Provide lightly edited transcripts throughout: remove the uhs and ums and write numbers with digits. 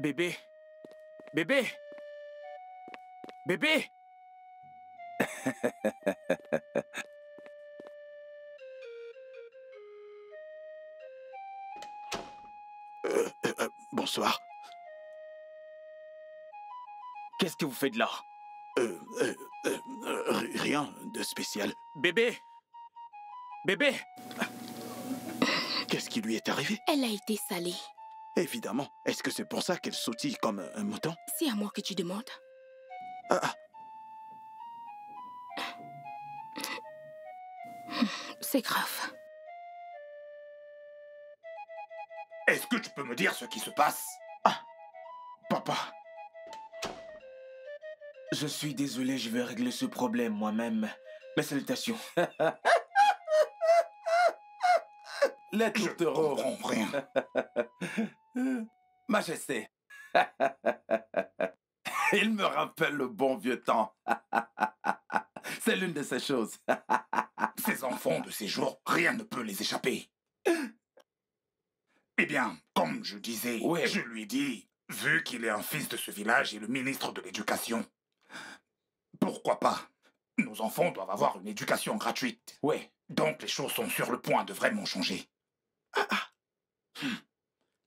Bébé. Bébé. Bébé. Bonsoir. Qu'est-ce que vous faites là? Rien de spécial. Bébé. Bébé. Qu'est-ce qui lui est arrivé? Elle a été salée. Évidemment. Est-ce que c'est pour ça qu'elle sautille comme un mouton? C'est à moi que tu demandes. Ah, C'est grave. Est-ce que tu peux me dire ce qui se passe? Papa. Je suis désolé, je vais régler ce problème moi-même. Mes salutations. Les je tourtereaux. comprends rien. Majesté. Il me rappelle le bon vieux temps. C'est l'une de ces choses. Ces enfants de ces jours, rien ne peut les échapper. Eh bien, comme je disais, Oui. je lui dis, vu qu'il est un fils de ce village et le ministre de l'Éducation, pourquoi pas? Nos enfants doivent avoir une éducation gratuite. Oui. Donc les choses sont sur le point de vraiment changer.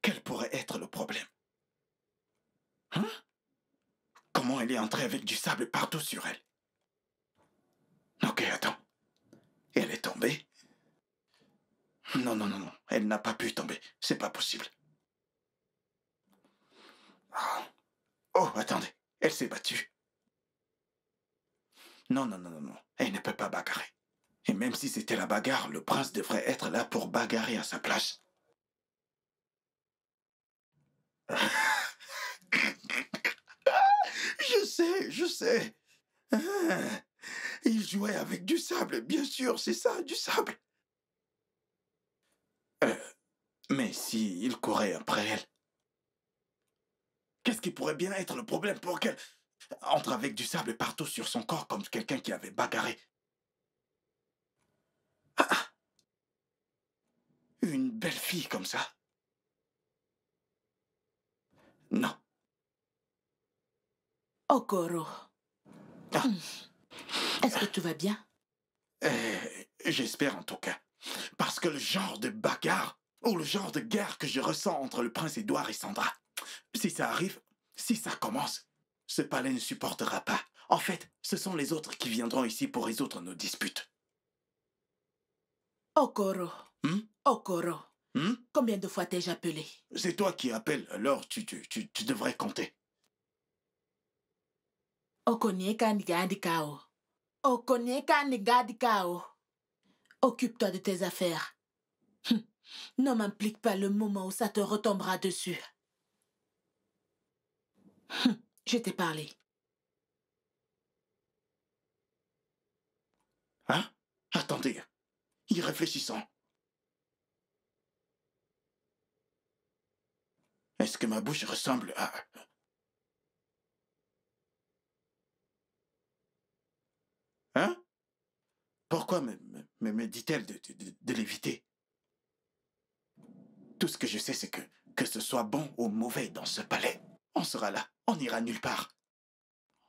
Quel pourrait être le problème? Hein? Comment elle est entrée avec du sable partout sur elle? Ok, attends. Elle est tombée? Non, non, non, non. Elle n'a pas pu tomber. C'est pas possible. Oh, attendez. Elle s'est battue. Non, non, non, non, non. Elle ne peut pas bagarrer. Et même si c'était la bagarre, le prince devrait être là pour bagarrer à sa place. Je sais. Il jouait avec du sable, bien sûr, c'est ça, du sable. Mais si il courait après elle, qu'est-ce qui pourrait bien être le problème pour qu'elle entre avec du sable partout sur son corps comme quelqu'un qui avait bagarré? Une belle fille comme ça? Non. Okoro. Ah. Est-ce que tout va bien? J'espère en tout cas. Parce que le genre de bagarre ou le genre de guerre que je ressens entre le prince Édouard et Sandra, si ça arrive, si ça commence, ce palais ne supportera pas. En fait, ce sont les autres qui viendront ici pour résoudre nos disputes. Okoro. Okoro. Hmm? Combien de fois t'ai-je appelé? C'est toi qui appelles, alors tu devrais compter. Okonieka Nigadikao. Okonieka Nigadikao. Occupe-toi de tes affaires. Ne m'implique pas le moment où ça te retombera dessus. Je t'ai parlé. Hein? Attendez. Y réfléchissons. Est-ce que ma bouche ressemble à... Hein? Pourquoi me dit-elle de l'éviter? Tout ce que je sais, c'est que ce soit bon ou mauvais dans ce palais, on sera là. On n'ira nulle part.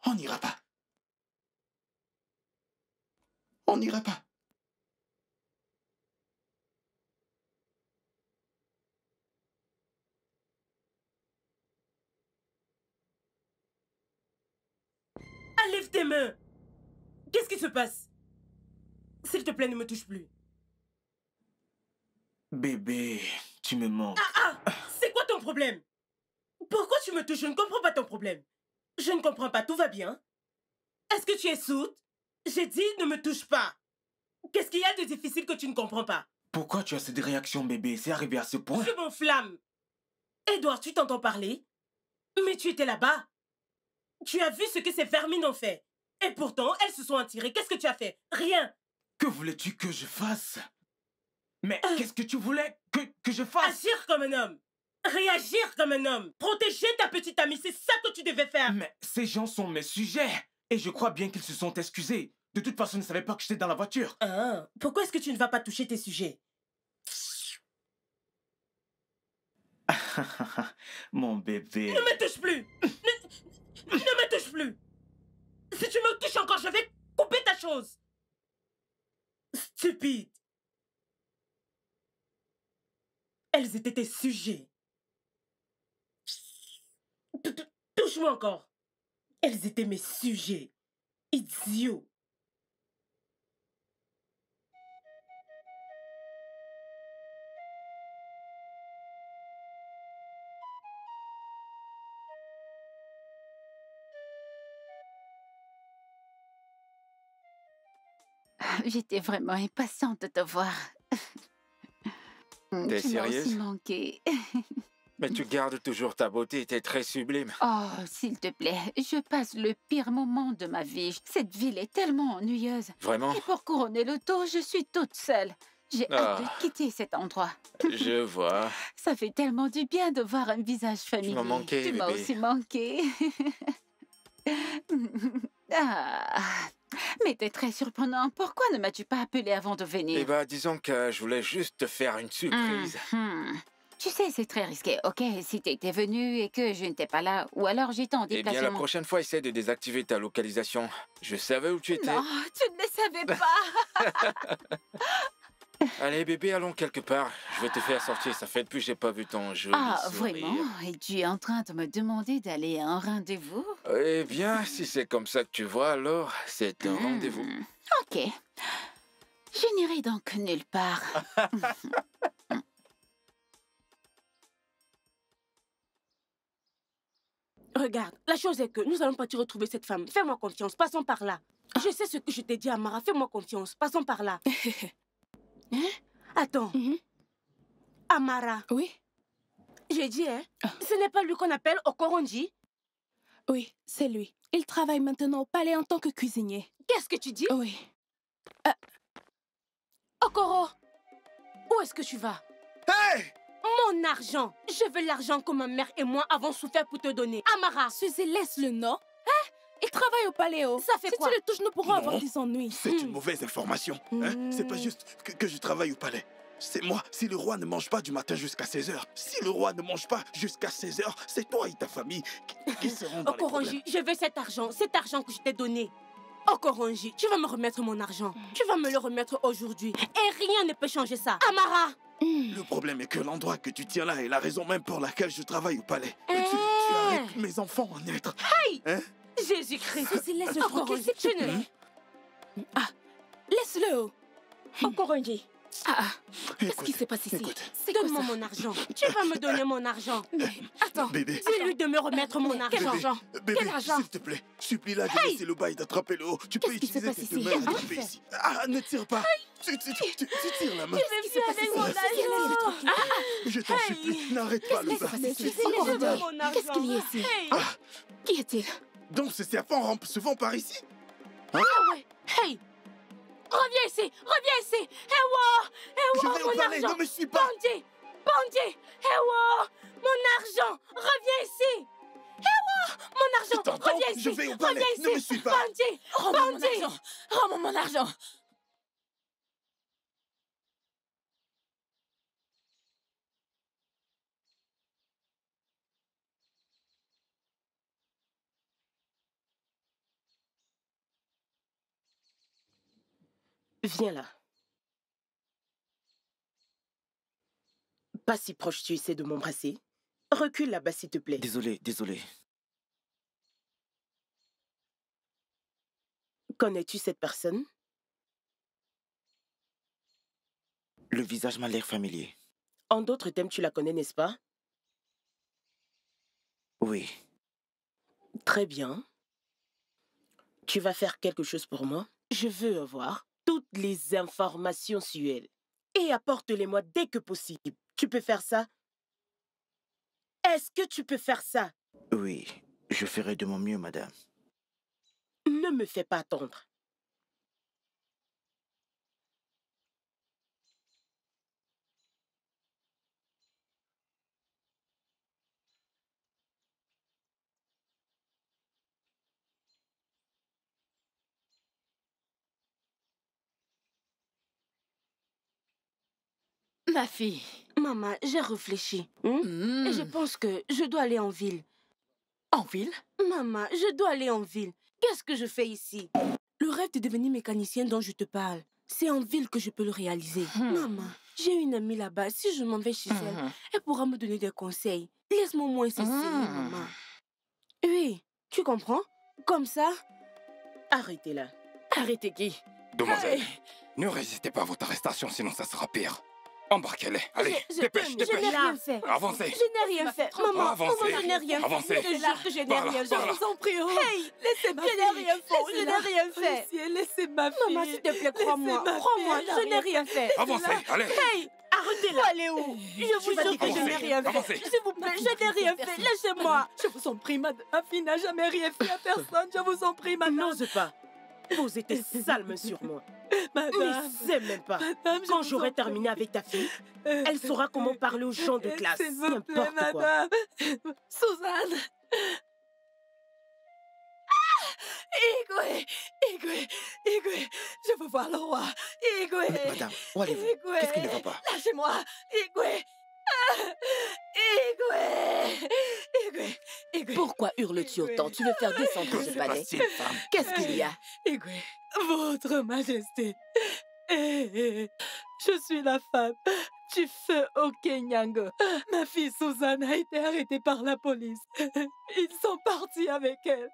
On n'ira pas. On n'ira pas. Lève tes mains! Qu'est-ce qui se passe? S'il te plaît, ne me touche plus. Bébé, tu me manques. C'est quoi ton problème? Pourquoi tu me touches? Je ne comprends pas ton problème. Je ne comprends pas, tout va bien? Est-ce que tu es sourde? J'ai dit ne me touche pas. Qu'est-ce qu'il y a de difficile que tu ne comprends pas? Pourquoi tu as cette réaction, bébé? C'est arrivé à ce point? Je m'enflamme. Edouard, tu t'entends parler? Mais tu étais là-bas. Tu as vu ce que ces vermines ont fait. Et pourtant, elles se sont attirées. Qu'est-ce que tu as fait? Rien. Que voulais-tu que je fasse? Mais qu'est-ce que tu voulais que je fasse? Agir comme un homme. Réagir comme un homme. Protéger ta petite amie, c'est ça que tu devais faire. Mais ces gens sont mes sujets. Et je crois bien qu'ils se sont excusés. De toute façon, ils ne savaient pas que j'étais dans la voiture. Pourquoi est-ce que tu ne vas pas toucher tes sujets? Mon bébé. Ne me touche plus. Ne me touche plus. Si tu me touches encore, je vais couper ta chose. Stupide. Elles étaient tes sujets. Touche-moi encore. Elles étaient mes sujets. Idiot. J'étais vraiment impatiente de te voir. T'es Tu m'as aussi sérieuse? manqué. Mais tu gardes toujours ta beauté, t'es très sublime. Oh, s'il te plaît, je passe le pire moment de ma vie. Cette ville est tellement ennuyeuse. Vraiment? Et pour couronner le tout, je suis toute seule. J'ai hâte de quitter cet endroit. Je vois. Ça fait tellement du bien de voir un visage familier. m'as manqué, Tu m'as bébé. aussi manqué. Ah. Mais t'es très surprenant. Pourquoi ne m'as-tu pas appelé avant de venir? Eh ben, disons que je voulais juste te faire une surprise. Tu sais, c'est très risqué, ok? Si t'étais venu et que je n'étais pas là, ou alors j'étais en Eh bien, la déplacement. prochaine fois, essaie de désactiver ta localisation. Je savais où tu étais. Non, tu ne le savais pas. Allez, bébé, allons quelque part. Je vais te faire sortir. Ça fait depuis que j'ai pas vu ton joli Ah, sourire. vraiment? Et tu es en train de me demander d'aller à un rendez-vous? Eh bien, si c'est comme ça que tu vois, alors c'est un rendez-vous. Ok. Je n'irai donc nulle part. Regarde, la chose est que nous allons pas te retrouver cette femme. Fais-moi confiance, passons par là. Je sais ce que je t'ai dit, Amara. Fais-moi confiance, passons par là. Attends. Amara, Oui, j'ai dit, hein, ce n'est pas lui qu'on appelle Okoronji. oui, c'est lui. Il travaille maintenant au palais en tant que cuisinier. Qu'est-ce que tu dis? Oui. Okoro, où est-ce que tu vas? Hey! Mon argent. Je veux l'argent que ma mère et moi avons souffert pour te donner. Amara, Suzy, laisse-le, non? Hein? Il travaille au paléo. Ça fait si quoi? tu le touches, nous pourrons Non. avoir des ennuis. C'est une mauvaise information. Hein? C'est pas juste que je travaille au palais. C'est moi. Si le roi ne mange pas du matin jusqu'à 16h, si le roi ne mange pas jusqu'à 16h, c'est toi et ta famille qui seront dans les problèmes. Okoronji, je veux cet argent que je t'ai donné. Okoronji, tu vas me remettre mon argent. Tu vas me le remettre aujourd'hui. Et rien ne peut changer ça. Amara! Le problème est que l'endroit que tu tiens là est la raison même pour laquelle je travaille au palais. Tu arrêtes mes enfants en être. Jésus-Christ! Suzy, laisse-le tranquille, Okoronji, s'il te plaît. Ah, laisse-le. Okoronji, Qu'est-ce qui s'est passé ici? Écoute, C'est quoi donne-moi ça? mon argent. Tu vas me donner mon argent. Attends. bébé, Dis-lui de me remettre mon Quel argent. argent? bébé, Quel argent? s'il te plaît, supplie-la de laisser le bail d'attraper le haut. Tu peux Qu'est-ce qui s'est utiliser passé tes deux ici? mains à Hein? attraper ici. Ah, ne tire pas. Tu tires la main. Qu'est-ce qui s'est passé ici? Suzy, laisse-le tranquille. Je t'en supplie, n'arrête pas le Qu'est-ce bas. qui s'est passé ici? Je veux Encore mon argent. Qu'est-ce qu'il y a ici? Hey! Qui est-il? Donc ces serpents rampent souvent par ici? Hey! Reviens ici! Reviens ici! Ewa! Je Ewa, vais au mon palais, argent! ne me suis pas. Bandit! Bandit! Ewa! Mon argent! Reviens ici! Ewa! Mon argent! T'entends? Reviens ici! Je vais au palais, Reviens ne me ici! suis pas. Bandit! Rends-moi mon Bandit! argent! Rends-moi mon argent! Viens là. Pas si proche tu essaies de m'embrasser. Recule là-bas s'il te plaît. Désolé, désolé. Connais-tu cette personne? Le visage m'a l'air familier. En d'autres termes, tu la connais, n'est-ce pas? Oui. Très bien. Tu vas faire quelque chose pour moi. Je veux avoir toutes les informations sur elle. Et apporte-les-moi dès que possible. Tu peux faire ça? Est-ce que tu peux faire ça? Oui, je ferai de mon mieux, madame. Ne me fais pas attendre. Ma fille, Maman, j'ai réfléchi. Et je pense que je dois aller en ville. En ville? Maman, je dois aller en ville. Qu'est-ce que je fais ici? Le rêve de devenir mécanicienne dont je te parle, c'est en ville que je peux le réaliser. Maman, j'ai une amie là-bas. Si je m'en vais chez elle, elle pourra me donner des conseils. Laisse-moi au moins essayer, maman. Oui, tu comprends? Comme ça? Arrêtez là. Arrêtez qui? Demoiselle, ne résistez pas à votre arrestation, sinon ça sera pire. Embarquez-les. Allez, dépêche, Je dépêche. n'ai rien fait. Avancez. Je n'ai rien fait. Maman, Avancez. je n'ai rien fait. Avancez. Je te jure que je n'ai Par là, rien par fait. là. Je vous en prie, oh. Hey, Laissez ma je fille. n'ai rien fait. Je Laissez-la. n'ai rien fait. Policier, laissez ma fille. Maman, s'il te plaît, crois-moi. Laissez ma Crois-moi, fille, elle je n'a n'ai rien fait. Avancez, allez. Hey, Arrêtez là. vous allez où? Je vous jure que je n'ai rien fait. Avancez. S'il vous plaît, je n'ai rien fait. Laissez-moi. Je vous en prie, madame. Ma fille n'a jamais rien fait à personne. Je vous en prie, madame. N'ose pas. Poser tes sales mains sur moi. Madame. N'essaie même pas. Madame, je Quand vous j'aurai en terminé avec ta fille, elle saura comment parler aux gens de classe. S'il vous plaît, N'importe quoi. madame. Suzanne. Igwe, Igwe, je veux voir le roi. Igwe. Madame, où allez-vous? Igwe. Qu'est-ce qui ne va pas? Lâchez-moi. Igwe. Igwe. Pourquoi hurles-tu autant? Tu veux faire descendre Que ce se palais? passe-t-il, femme? Qu'est-ce qu'il y a? Igwe, votre majesté. Je suis la femme du feu Okenyango. Ma fille Suzanne a été arrêtée par la police. Ils sont partis avec elle.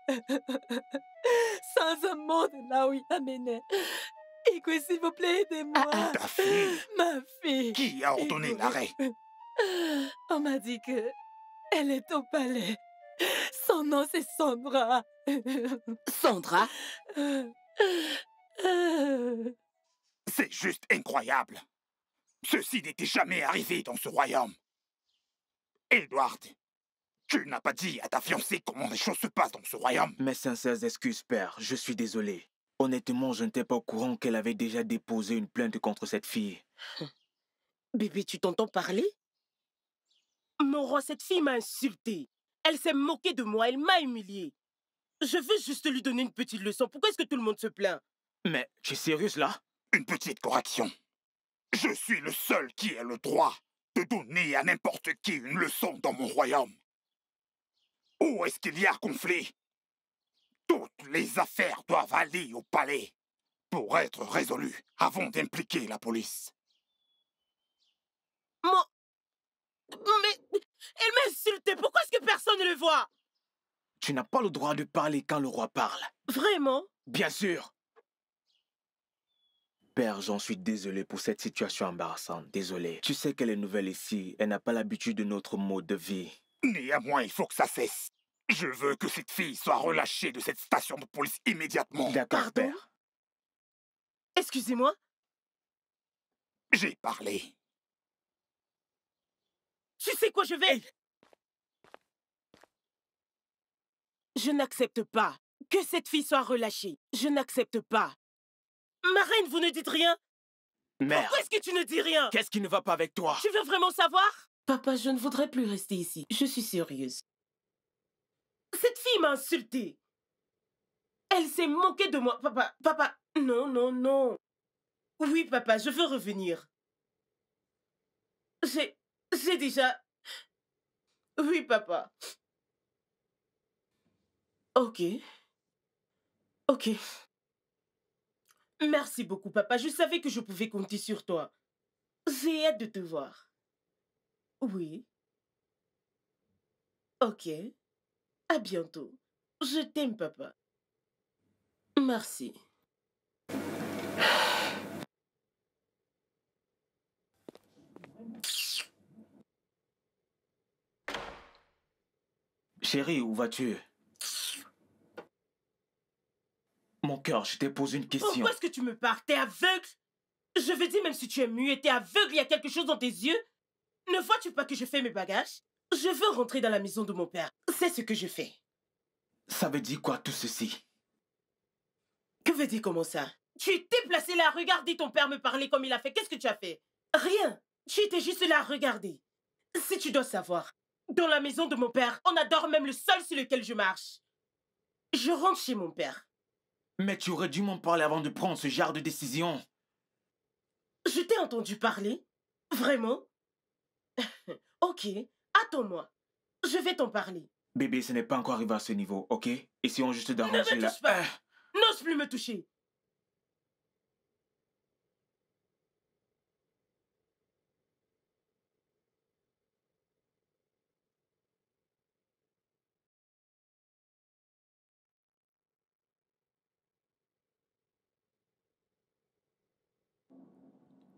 Sans un mot de là où il la menait. Igwe, s'il vous plaît, aidez-moi. Ta fille? Ma fille. Qui a ordonné Igwe. l'arrêt? On m'a dit que elle est au palais. Son nom, c'est Sandra. Sandra? C'est juste incroyable. Ceci n'était jamais arrivé dans ce royaume. Edward, tu n'as pas dit à ta fiancée comment les choses se passent dans ce royaume. Mes sincères excuses, père. Je suis désolé. Honnêtement, je n'étais pas au courant qu'elle avait déjà déposé une plainte contre cette fille. Bébé, tu t'entends parler? Mon roi, cette fille m'a insulté. Elle s'est moquée de moi, elle m'a humilié. Je veux juste lui donner une petite leçon. Pourquoi est-ce que tout le monde se plaint? Mais tu es sérieuse là? Une petite correction. Je suis le seul qui ait le droit de donner à n'importe qui une leçon dans mon royaume. Où est-ce qu'il y a conflit? Toutes les affaires doivent aller au palais pour être résolues avant d'impliquer la police. Mais elle m'a insulté. Pourquoi est-ce que personne ne le voit? Tu n'as pas le droit de parler quand le roi parle. Vraiment? Bien sûr. Père, j'en suis désolé pour cette situation embarrassante. Désolé. Tu sais qu'elle est nouvelle ici. Elle n'a pas l'habitude de notre mode de vie. Néanmoins, il faut que ça cesse. Je veux que cette fille soit relâchée de cette station de police immédiatement. D'accord, père. Excusez-moi? J'ai parlé. Tu sais quoi, je vais... Je n'accepte pas que cette fille soit relâchée. Je n'accepte pas. Ma reine, vous ne dites rien? Mère. Pourquoi est-ce que tu ne dis rien? Qu'est-ce qui ne va pas avec toi? Tu veux vraiment savoir? Papa, je ne voudrais plus rester ici. Je suis sérieuse. Cette fille m'a insultée. Elle s'est moquée de moi. Papa, non, non, non. Oui, papa, je veux revenir. J'ai déjà... Oui, papa. Ok. Ok. Merci beaucoup, papa. Je savais que je pouvais compter sur toi. J'ai hâte de te voir. Oui. Ok. À bientôt. Je t'aime, papa. Merci. Chérie, où vas-tu? Mon cœur, je t'ai posé une question. Pourquoi est-ce que tu me parles? T'es aveugle? Je veux dire, même si tu es muet, t'es aveugle, il y a quelque chose dans tes yeux? Ne vois-tu pas que je fais mes bagages? Je veux rentrer dans la maison de mon père. C'est ce que je fais. Ça veut dire quoi tout ceci? Que veut dire comment ça? Tu étais placé là à regarder ton père me parler comme il a fait. Qu'est-ce que tu as fait? Rien. Tu étais juste là à regarder. Si tu dois savoir, dans la maison de mon père, on adore même le sol sur lequel je marche. Je rentre chez mon père. Mais tu aurais dû m'en parler avant de prendre ce genre de décision. Je t'ai entendu parler? Vraiment? Ok, attends-moi. Je vais t'en parler. Bébé, ce n'est pas encore arrivé à ce niveau, ok? Essayons juste Ne d'arranger me la... touche pas. N'ose plus me toucher.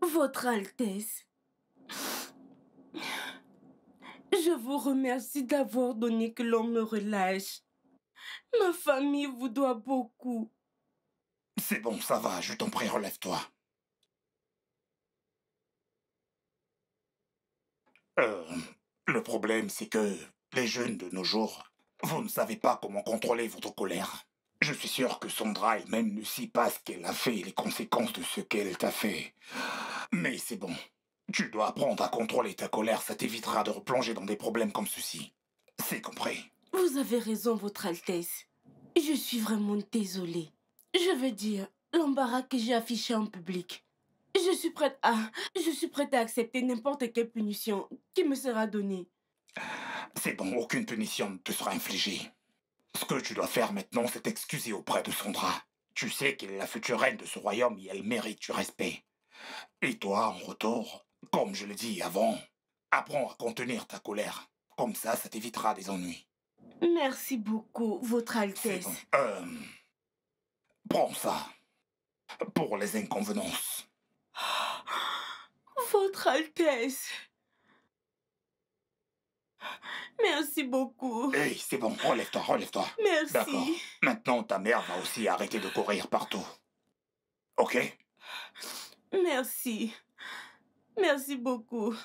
Votre Altesse, je vous remercie d'avoir donné que l'on me relâche. Ma famille vous doit beaucoup. C'est bon, ça va, je t'en prie, relève-toi. Le problème, c'est que les jeunes de nos jours, vous ne savez pas comment contrôler votre colère. Je suis sûr que Sondra elle-même ne sait pas ce qu'elle a fait et les conséquences de ce qu'elle t'a fait. Mais c'est bon. Tu dois apprendre à contrôler ta colère, ça t'évitera de replonger dans des problèmes comme ceci. C'est compris. Vous avez raison, Votre Altesse. Je suis vraiment désolée. Je veux dire, l'embarras que j'ai affiché en public. Je suis prête à accepter n'importe quelle punition qui me sera donnée. C'est bon, aucune punition ne te sera infligée. Ce que tu dois faire maintenant, c'est t'excuser auprès de Sondra. Tu sais qu'elle est la future reine de ce royaume et elle mérite du respect. Et toi, en retour, comme je l'ai dit avant, apprends à contenir ta colère. Comme ça t'évitera des ennuis. Merci beaucoup, Votre Altesse. Bon. Prends ça. Pour les inconvenances. Votre Altesse. Merci beaucoup. Hey, c'est bon, relève-toi, relève-toi. Merci. D'accord. Maintenant, ta mère va aussi arrêter de courir partout. Ok? Merci. Merci beaucoup.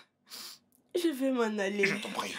Je vais m'en aller. Je t'en prie.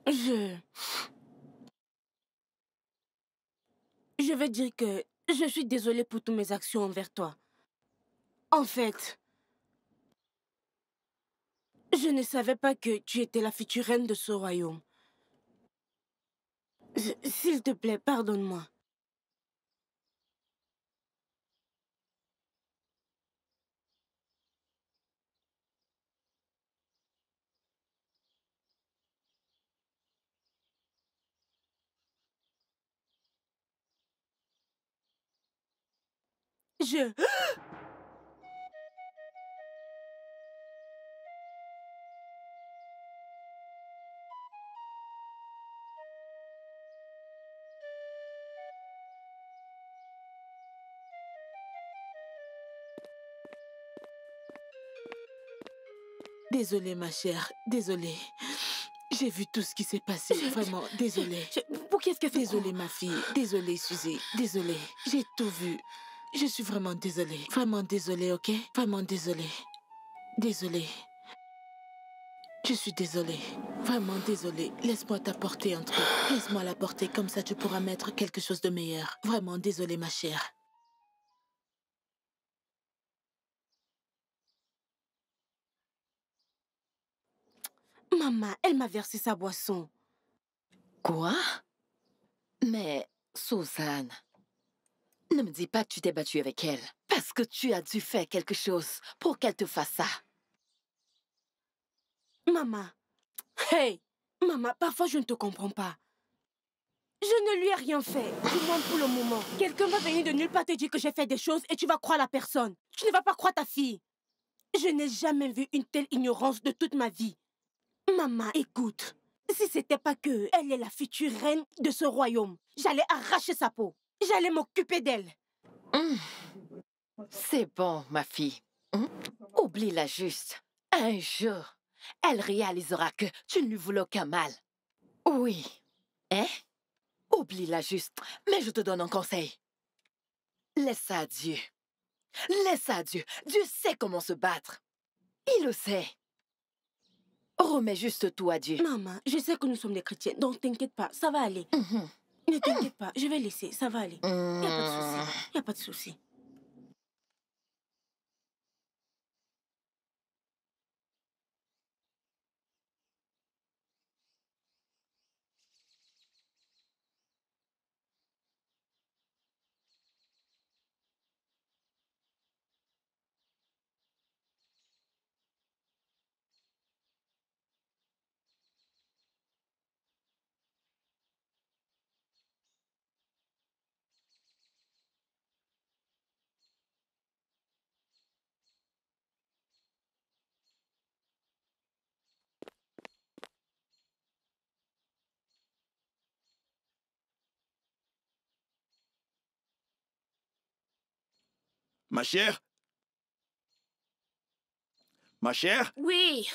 Je veux dire que je suis désolée pour toutes mes actions envers toi. En fait, je ne savais pas que tu étais la future reine de ce royaume. S'il te plaît, pardonne-moi. Je... Désolée, ma chère. Désolée. J'ai vu tout ce qui s'est passé. Vraiment, désolée. Pour qu'est-ce qu'elle fait? Désolée, ma fille. Désolée, Suzy. Désolée. J'ai tout vu. Je suis vraiment désolée. Vraiment désolée, ok? Vraiment désolée. Désolée. Je suis désolée. Vraiment désolée. Laisse-moi t'apporter un truc. Laisse-moi l'apporter, comme ça tu pourras mettre quelque chose de meilleur. Vraiment désolée, ma chère. Maman, elle m'a versé sa boisson. Quoi? Mais, Suzanne, ne me dis pas que tu t'es battue avec elle. Parce que tu as dû faire quelque chose pour qu'elle te fasse ça. Maman. Hey! Maman, parfois je ne te comprends pas. Je ne lui ai rien fait, du moins pour le moment. Quelqu'un va venir de nulle part te dire que j'ai fait des choses et tu vas croire la personne. Tu ne vas pas croire ta fille. Je n'ai jamais vu une telle ignorance de toute ma vie. Maman, écoute. Si c'était pas que elle est la future reine de ce royaume, j'allais arracher sa peau. J'allais m'occuper d'elle. C'est bon, ma fille. Oublie-la juste. Un jour, elle réalisera que tu ne lui voulais aucun mal. Oui. Hein? Oublie-la juste. Mais je te donne un conseil. Laisse ça à Dieu. Laisse ça à Dieu. Dieu sait comment se battre. Il le sait. Remets juste tout à Dieu. Maman, je sais que nous sommes des chrétiens, donc t'inquiète pas, ça va aller. Ne t'inquiète pas, je vais laisser, ça va aller. Y a pas de souci, y a pas de souci. Ma chère? Ma chère? Oui.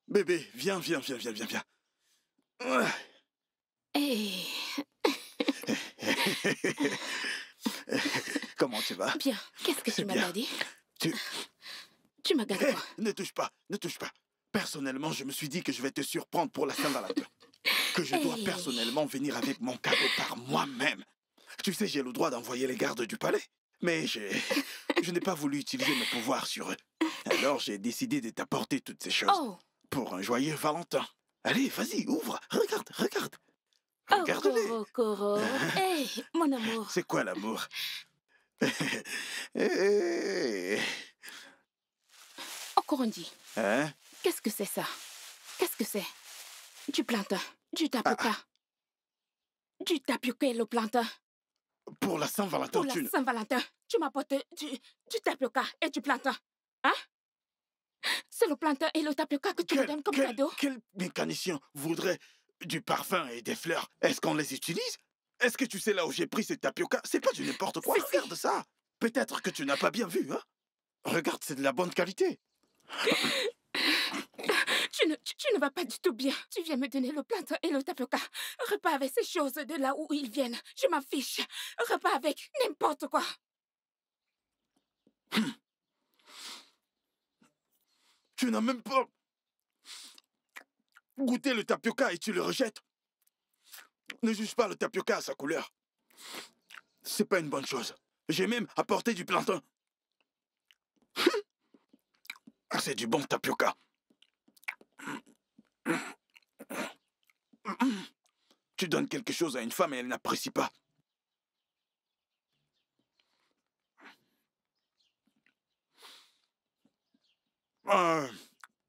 Bébé, viens. Hey. Comment tu vas? Bien. Qu'est-ce que tu m'as gardé? Tu m'as gardé quoi? Ne touche pas. Personnellement, je me suis dit que je vais te surprendre pour la Saint-Valentin. Que je dois personnellement venir avec mon cadeau par moi-même. Tu sais, j'ai le droit d'envoyer les gardes du palais. Mais je n'ai pas voulu utiliser mes pouvoirs sur eux. Alors, j'ai décidé de t'apporter toutes ces choses. Pour un joyeux Valentin. Allez, vas-y, ouvre. Regarde. Regarde-les. Coro. Hey, mon amour. C'est quoi l'amour? Corondi. Hein? Qu'est-ce que c'est ça? Qu'est-ce que c'est? Du plantain. Du tapioca. Du tapioca et le plantain. Pour la Saint-Valentin, Pour la Saint-Valentin, tu m'apportes du tapioca et du plantain. Hein? C'est le plantain et le tapioca que tu me donnes comme cadeau? Quel mécanicien voudrait du parfum et des fleurs? Est-ce qu'on les utilise? Est-ce que tu sais là où j'ai pris ces tapioca? C'est pas du n'importe quoi. Regarde ça. Peut-être que tu n'as pas bien vu, hein? Regarde, c'est de la bonne qualité. Tu ne vas pas du tout bien. Tu viens me donner le plantain et le tapioca. Repars avec ces choses de là où ils viennent. Je m'en fiche. Repars avec n'importe quoi. Tu n'as même pas goûté le tapioca et tu le rejettes. Ne juge pas le tapioca à sa couleur. C'est pas une bonne chose. J'ai même apporté du plantain. C'est du bon tapioca. Tu donnes quelque chose à une femme et elle n'apprécie pas.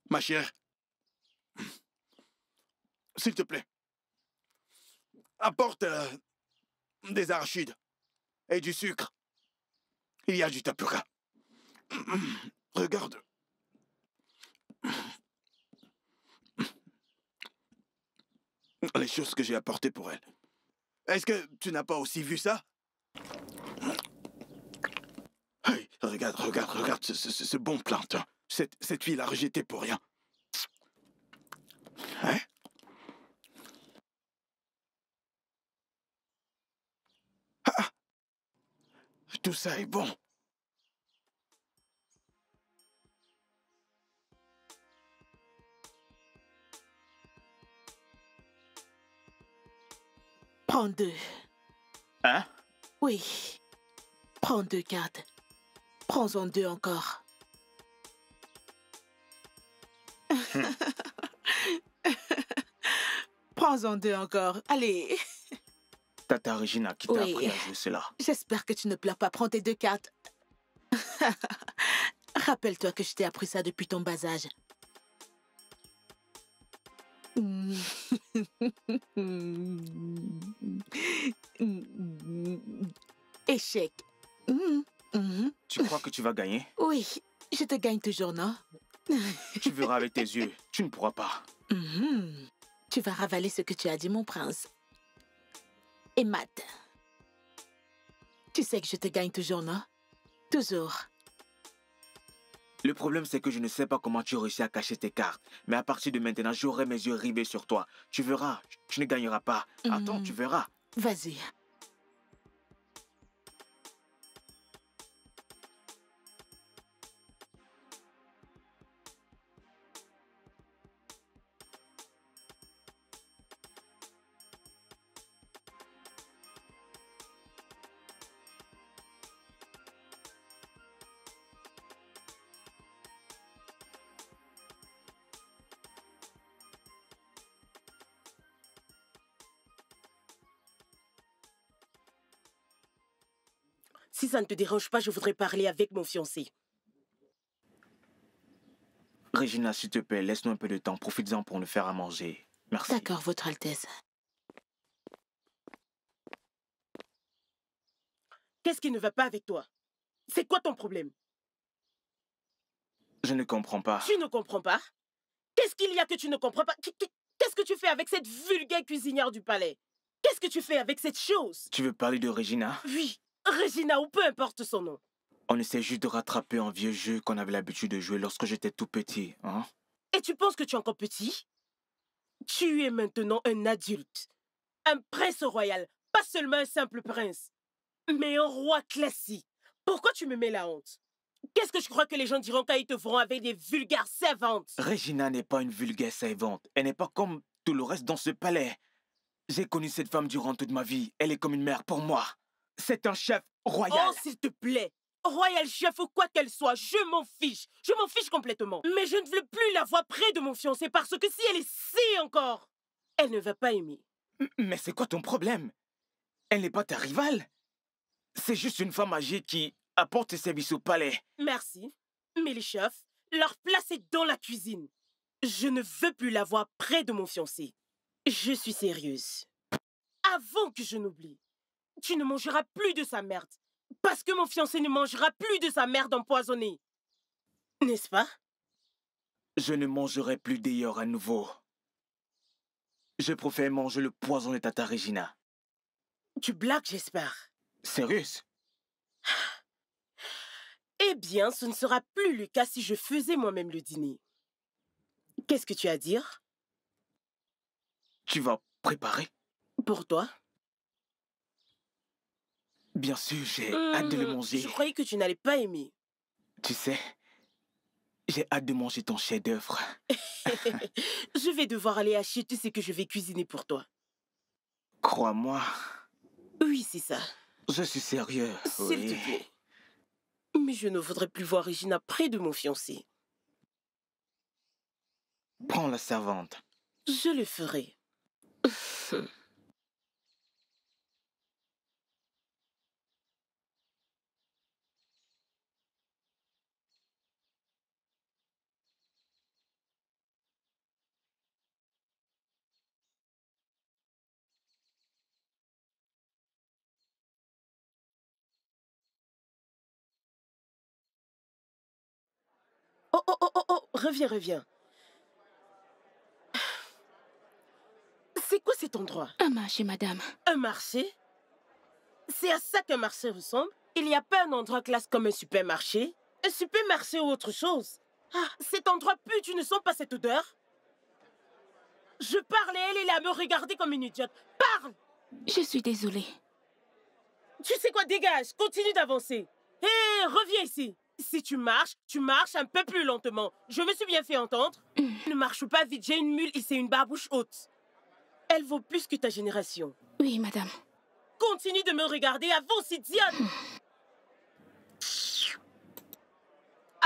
Ma chère, s'il te plaît, apporte des arachides et du sucre. Il y a du tapioca. Regarde. Les choses que j'ai apportées pour elle. Est-ce que tu n'as pas aussi vu ça? Hey, regarde ce bon plantain. Cette fille l'a rejeté pour rien. Hein? Ah! Tout ça est bon. Prends 2. Hein? Oui. Prends 2 cartes. Prends-en 2 encore. Prends-en 2 encore. Allez. Tata Regina qui t'a appris à jouer cela. J'espère que tu ne pleures pas. Prends tes 2 cartes. Rappelle-toi que je t'ai appris ça depuis ton bas âge. Échec. Tu crois que tu vas gagner? Oui, je te gagne toujours, non? Tu verras avec tes yeux. Tu ne pourras pas. Tu vas ravaler ce que tu as dit, mon prince. Et Matt, tu sais que je te gagne toujours, non? Toujours. Le problème, c'est que je ne sais pas comment tu réussis à cacher tes cartes. Mais à partir de maintenant, j'aurai mes yeux rivés sur toi. Tu verras, tu ne gagneras pas. Attends, tu verras. Vas-y. Si ça ne te dérange pas, je voudrais parler avec mon fiancé. Regina, s'il te plaît, laisse-nous un peu de temps. Profites-en pour nous faire à manger. Merci. D'accord, Votre Altesse. Qu'est-ce qui ne va pas avec toi? C'est quoi ton problème? Je ne comprends pas. Tu ne comprends pas? Qu'est-ce qu'il y a que tu ne comprends pas? Qu'est-ce que tu fais avec cette vulgaire cuisinière du palais? Qu'est-ce que tu fais avec cette chose? Tu veux parler de Regina? Oui, Regina, ou peu importe son nom. On essaie juste de rattraper un vieux jeu qu'on avait l'habitude de jouer lorsque j'étais tout petit, hein? Et tu penses que tu es encore petit? Tu es maintenant un adulte. Un prince royal. Pas seulement un simple prince, mais un roi classique. Pourquoi tu me mets la honte? Qu'est-ce que je crois que les gens diront quand ils te verront avec des vulgaires servantes? Regina n'est pas une vulgaire servante. Elle n'est pas comme tout le reste dans ce palais. J'ai connu cette femme durant toute ma vie. Elle est comme une mère pour moi. C'est un chef royal. Oh, s'il te plaît. Royal chef ou quoi qu'elle soit, je m'en fiche. Je m'en fiche complètement. Mais je ne veux plus la voir près de mon fiancé parce que si elle est si encore, elle ne va pas aimer. Mais c'est quoi ton problème? Elle n'est pas ta rivale. C'est juste une femme âgée qui apporte ses services au palais. Merci. Mais les chefs, leur place est dans la cuisine. Je ne veux plus la voir près de mon fiancé. Je suis sérieuse. Avant que je n'oublie, tu ne mangeras plus de sa merde. Parce que mon fiancé ne mangera plus de sa merde empoisonnée. N'est-ce pas? Je ne mangerai plus d'ailleurs à nouveau. Je préfère manger le poison de Tata Regina. Tu blagues, j'espère. Sérieux? Eh bien, ce ne sera plus le cas si je faisais moi-même le dîner. Qu'est-ce que tu as à dire? Tu vas préparer? Pour toi? Bien sûr, j'ai hâte de le manger. Je croyais que tu n'allais pas aimer. Tu sais, j'ai hâte de manger ton chef-d'œuvre. Je vais devoir aller acheter ce que je vais cuisiner pour toi. Crois-moi. Oui, c'est ça. Je suis sérieux. S'il te plaît. Mais je ne voudrais plus voir Regina près de mon fiancé. Prends la servante. Je le ferai. Oh, reviens, reviens. C'est quoi cet endroit? Un marché, madame. Un marché? C'est à ça qu'un marché ressemble? Il n'y a pas un endroit classe comme un supermarché? Un supermarché ou autre chose? Ah, cet endroit pue, tu ne sens pas cette odeur? Je parle et elle est là à me regarder comme une idiote. Parle! Je suis désolée. Tu sais quoi, dégage, continue d'avancer. Hé, reviens ici. Si tu marches un peu plus lentement. Je me suis bien fait entendre. Ne marche pas vite, j'ai une mule et c'est une barbouche haute. Elle vaut plus que ta génération. Oui, madame. Continue de me regarder, avance, idiote.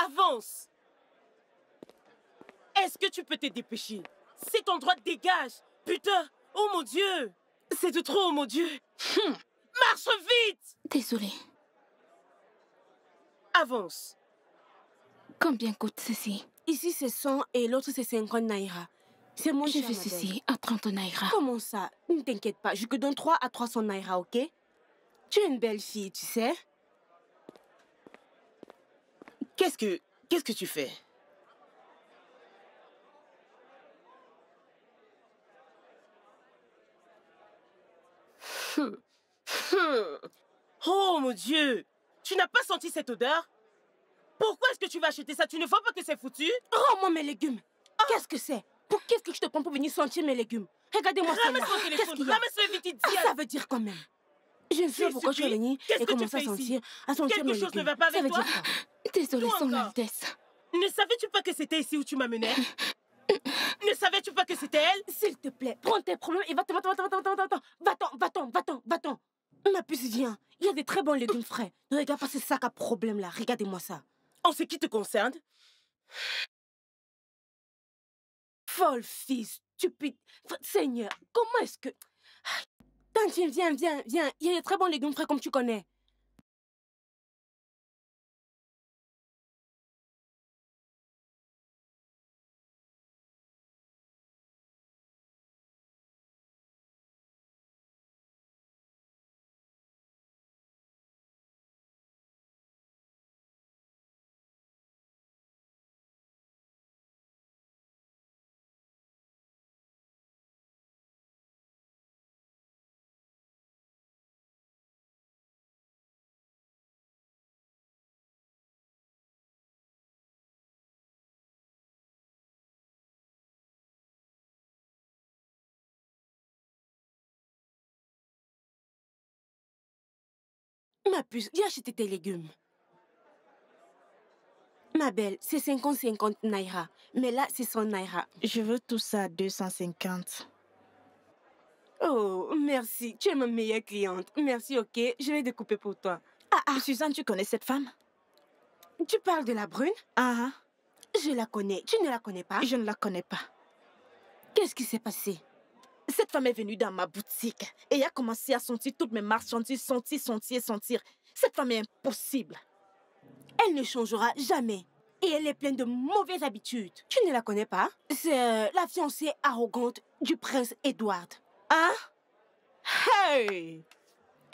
Avance. Est-ce que tu peux te dépêcher? Cet endroit dégage. Putain, oh mon Dieu. C'est de trop, oh mon Dieu. Marche vite. Désolée. Avance. Combien coûte ceci? Ici, c'est 100 et l'autre, c'est 50 naira. C'est moins Je cher, fais madame. ceci à 30 naira. Comment ça? Ne t'inquiète pas, je te donne 3 à 300 naira, ok? Tu es une belle fille, tu sais? Qu'est-ce que tu fais? Oh mon Dieu! Tu n'as pas senti cette odeur? Pourquoi est-ce que tu vas acheter ça? Tu ne vois pas que c'est foutu? Rends-moi mes légumes. Qu'est-ce que c'est? Qu'est-ce que je te prends pour venir sentir mes légumes? Regardez-moi ça. Ramasse ton téléphone, ramasse-le vite, idiot. Ça veut dire quand même. Je ne sais pas pourquoi tu es venu et commencer à sentir Quelque mes chose légumes. ne va pas avec Ça veut toi? dire quoi? Désolée, Toi Son encore. Altesse. Ne savais-tu pas que c'était ici où tu m'amenais? Ne savais-tu pas que c'était elle? S'il te plaît, prends tes problèmes et va-t'en. Ma puce, viens. Il y a des très bons légumes frais. Ne regarde pas ces sacs à problème là. Regardez-moi ça. En ce qui te concerne? Folle fille, stupide. Seigneur, comment est-ce que... Tantine, viens. Il y a des très bons légumes frais comme tu connais. Ma puce, viens acheter tes légumes. Ma belle, c'est 50-50 naira. Mais là, c'est 100 naira. Je veux tout ça à 250. Oh, merci. Tu es ma meilleure cliente. Merci, ok. Je vais découper pour toi. Suzanne, tu connais cette femme? Tu parles de la brune? Ah. Je la connais. Tu ne la connais pas? Je ne la connais pas. Qu'est-ce qui s'est passé? Cette femme est venue dans ma boutique et a commencé à sentir toutes mes marchandises, sentir. Cette femme est impossible. Elle ne changera jamais. Et elle est pleine de mauvaises habitudes. Tu ne la connais pas? C'est la fiancée arrogante du prince Edward. Hein? Hey!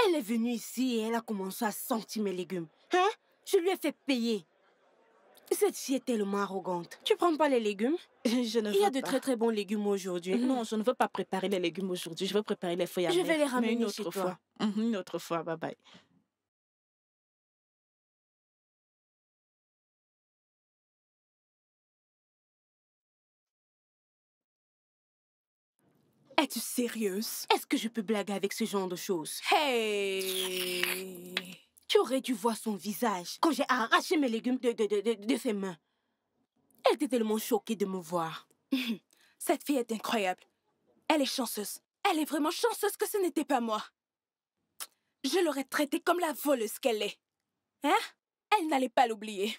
Elle est venue ici et elle a commencé à sentir mes légumes. Hein? Je lui ai fait payer. Cette fille est tellement arrogante. Tu prends pas les légumes? Je ne veux pas. Il y a de très très bons légumes aujourd'hui. Non, je ne veux pas préparer les légumes aujourd'hui. Je veux préparer les feuilles à Je mer. vais les ramener une chez autre toi. fois. Une autre fois, bye bye. Es-tu sérieuse? Est-ce que je peux blaguer avec ce genre de choses? Hey! Tu aurais dû voir son visage quand j'ai arraché mes légumes de ses mains. Elle était tellement choquée de me voir. Cette fille est incroyable. Elle est chanceuse. Elle est vraiment chanceuse que ce n'était pas moi. Je l'aurais traitée comme la voleuse qu'elle est. Hein? Elle n'allait pas l'oublier.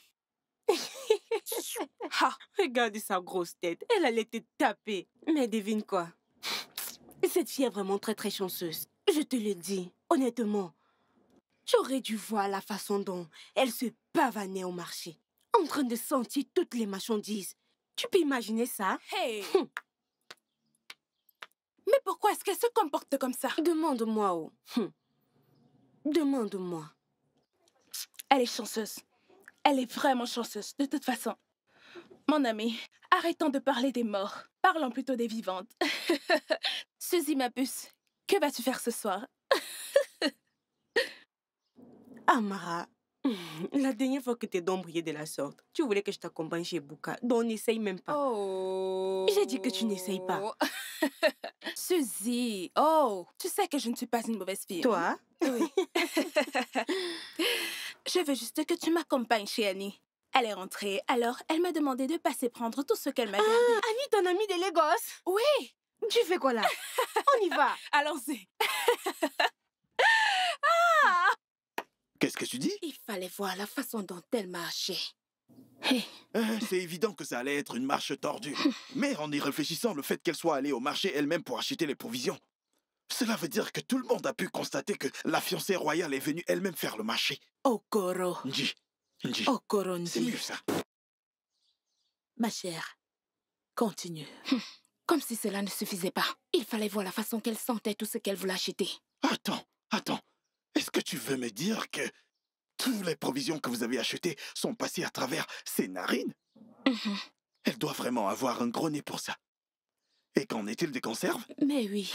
Regarde sa grosse tête. Elle allait te taper. Mais devine quoi? Cette fille est vraiment très très chanceuse. Je te le dis, honnêtement. Tu aurais dû voir la façon dont elle se pavanait au marché, en train de sentir toutes les marchandises. Tu peux imaginer ça? Hey! Mais pourquoi est-ce qu'elle se comporte comme ça? Demande-moi, oh. Demande-moi. Elle est chanceuse. Elle est vraiment chanceuse, de toute façon. Mon ami, arrêtons de parler des morts. Parlons plutôt des vivantes. Suzy, ma puce, que vas-tu faire ce soir? Amara, la dernière fois que tes dents brillaient de la sorte, tu voulais que je t'accompagne chez Bouka, donc n'essaye même pas. Oh! J'ai dit que tu n'essayes pas. Suzy, oh, tu sais que je ne suis pas une mauvaise fille. Toi? Oui. Je veux juste que tu m'accompagnes chez Annie. Elle est rentrée, alors elle m'a demandé de passer prendre tout ce qu'elle m'a gardé. Annie, ton amie de Lagos? Oui. Tu fais quoi là? On y va. Allons-y. Qu'est-ce que tu dis? Il fallait voir la façon dont elle marchait. C'est évident que ça allait être une marche tordue. Mais en y réfléchissant, le fait qu'elle soit allée au marché elle-même pour acheter les provisions, cela veut dire que tout le monde a pu constater que la fiancée royale est venue elle-même faire le marché. Okoro. Nji. Okoro, C'est mieux ça. Ma chère, continue. Comme si cela ne suffisait pas. Il fallait voir la façon qu'elle sentait tout ce qu'elle voulait acheter. Attends. Est-ce que tu veux me dire que toutes les provisions que vous avez achetées sont passées à travers ses narines? Elle doit vraiment avoir un gros nez pour ça. Et qu'en est-il des conserves? Mais oui.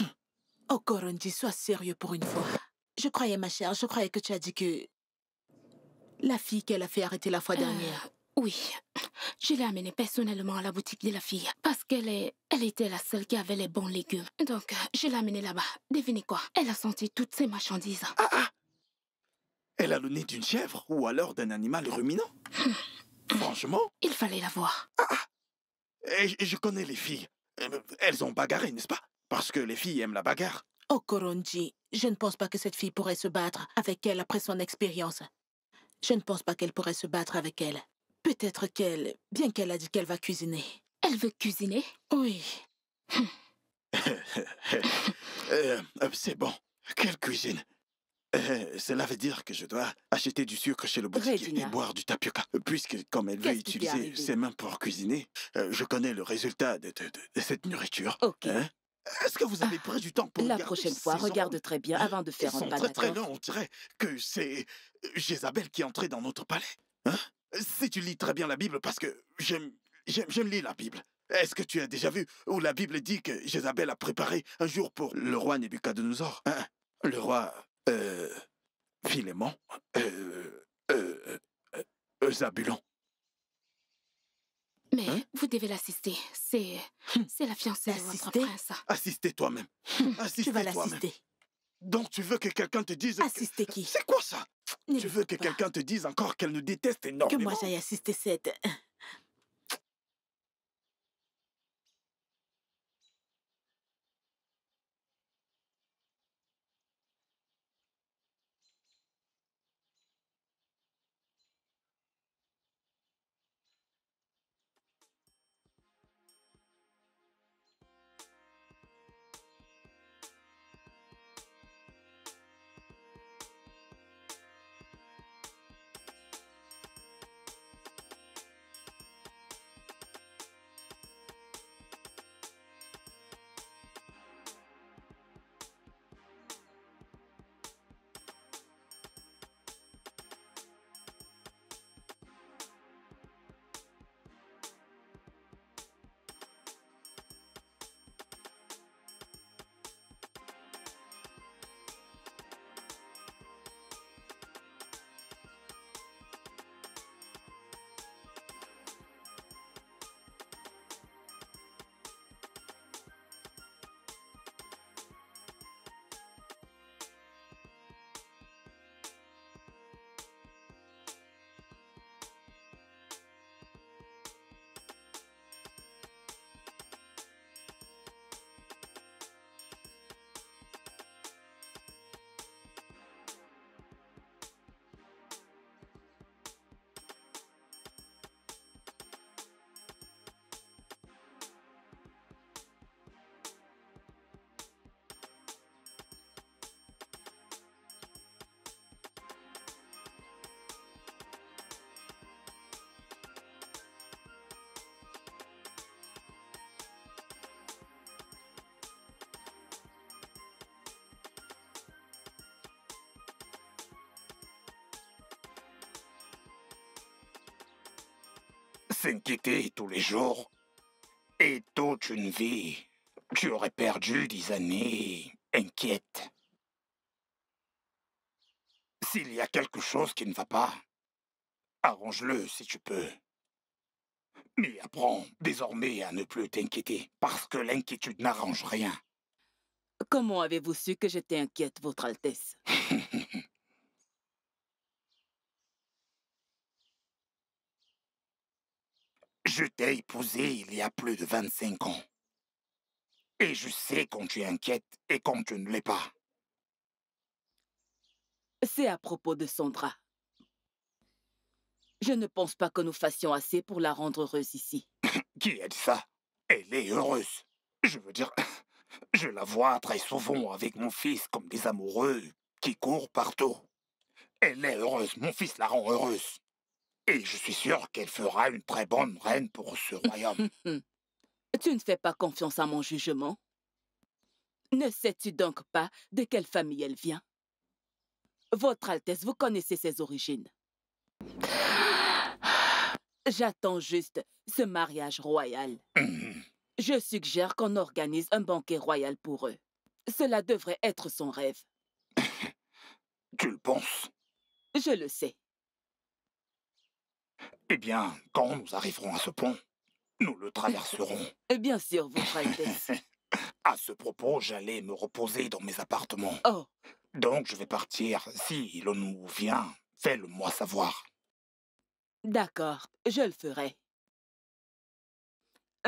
Oh, Koronji, sois sérieux pour une fois. Je croyais, ma chère, je croyais que tu as dit que... La fille qu'elle a fait arrêter la fois dernière. Oui, je l'ai amenée personnellement à la boutique de la fille parce elle était la seule qui avait les bons légumes. Donc, je l'ai amenée là-bas. Devinez quoi? Elle a senti toutes ses marchandises. Elle a le nez d'une chèvre ou alors d'un animal ruminant. Franchement. Il fallait la voir. Et je connais les filles. Elles ont bagarré, n'est-ce pas? Parce que les filles aiment la bagarre. Oh, Koronji, je ne pense pas que cette fille pourrait se battre avec elle après son expérience. Je ne pense pas qu'elle pourrait se battre avec elle. Peut-être qu'elle... Bien qu'elle a dit qu'elle va cuisiner. Elle veut cuisiner? Oui. C'est bon. Quelle cuisine? Cela veut dire que je dois acheter du sucre chez le boutiquier et boire du tapioca. Puisque, comme elle veut utiliser ses mains pour cuisiner, je connais le résultat de cette nourriture. Ok. Est-ce que vous avez pris du temps pour la regarder prochaine fois, regarde très bien avant de faire un pas, très très d'accord? longs, on dirait que c'est Jézabel qui est entrée dans notre palais. Hein? Si tu lis très bien la Bible, parce que j'aime lire la Bible. Est-ce que tu as déjà vu où la Bible dit que Jézabel a préparé un jour pour le roi Nebuchadnezzar, hein? Le roi Philémon, Zabulon. Mais vous devez l'assister. C'est la fiancée de votre prince. Assistez toi-même. Tu vas l'assister. Donc tu veux que quelqu'un te dise... Assister qui? C'est quoi ça? Tu veux que quelqu'un te dise encore qu'elle nous déteste énormément? Que moi j'aille assister cette... S'inquiéter tous les jours et toute une vie. Tu aurais perdu 10 années inquiète. S'il y a quelque chose qui ne va pas, arrange-le si tu peux. Mais apprends désormais à ne plus t'inquiéter, parce que l'inquiétude n'arrange rien. Comment avez-vous su que j'étais inquiète, Votre Altesse? Je t'ai épousé il y a plus de 25 ans. Et je sais quand tu es inquiète et quand tu ne l'es pas. C'est à propos de Sondra. Je ne pense pas que nous fassions assez pour la rendre heureuse ici. Qui a dit ça? Elle est heureuse. Je veux dire, je la vois très souvent avec mon fils comme des amoureux qui courent partout. Elle est heureuse, mon fils la rend heureuse. Et je suis sûr qu'elle fera une très bonne reine pour ce royaume. Tu ne fais pas confiance à mon jugement? Ne sais-tu donc pas de quelle famille elle vient? Votre Altesse, vous connaissez ses origines. J'attends juste ce mariage royal. Je suggère qu'on organise un banquet royal pour eux. Cela devrait être son rêve. Tu le penses? Je le sais. Eh bien, quand nous arriverons à ce pont, nous le traverserons. Bien sûr, Votre Altesse. À ce propos, j'allais me reposer dans mes appartements. Oh. Donc, je vais partir. Si l'on nous vient, fais-le-moi savoir. D'accord, je le ferai.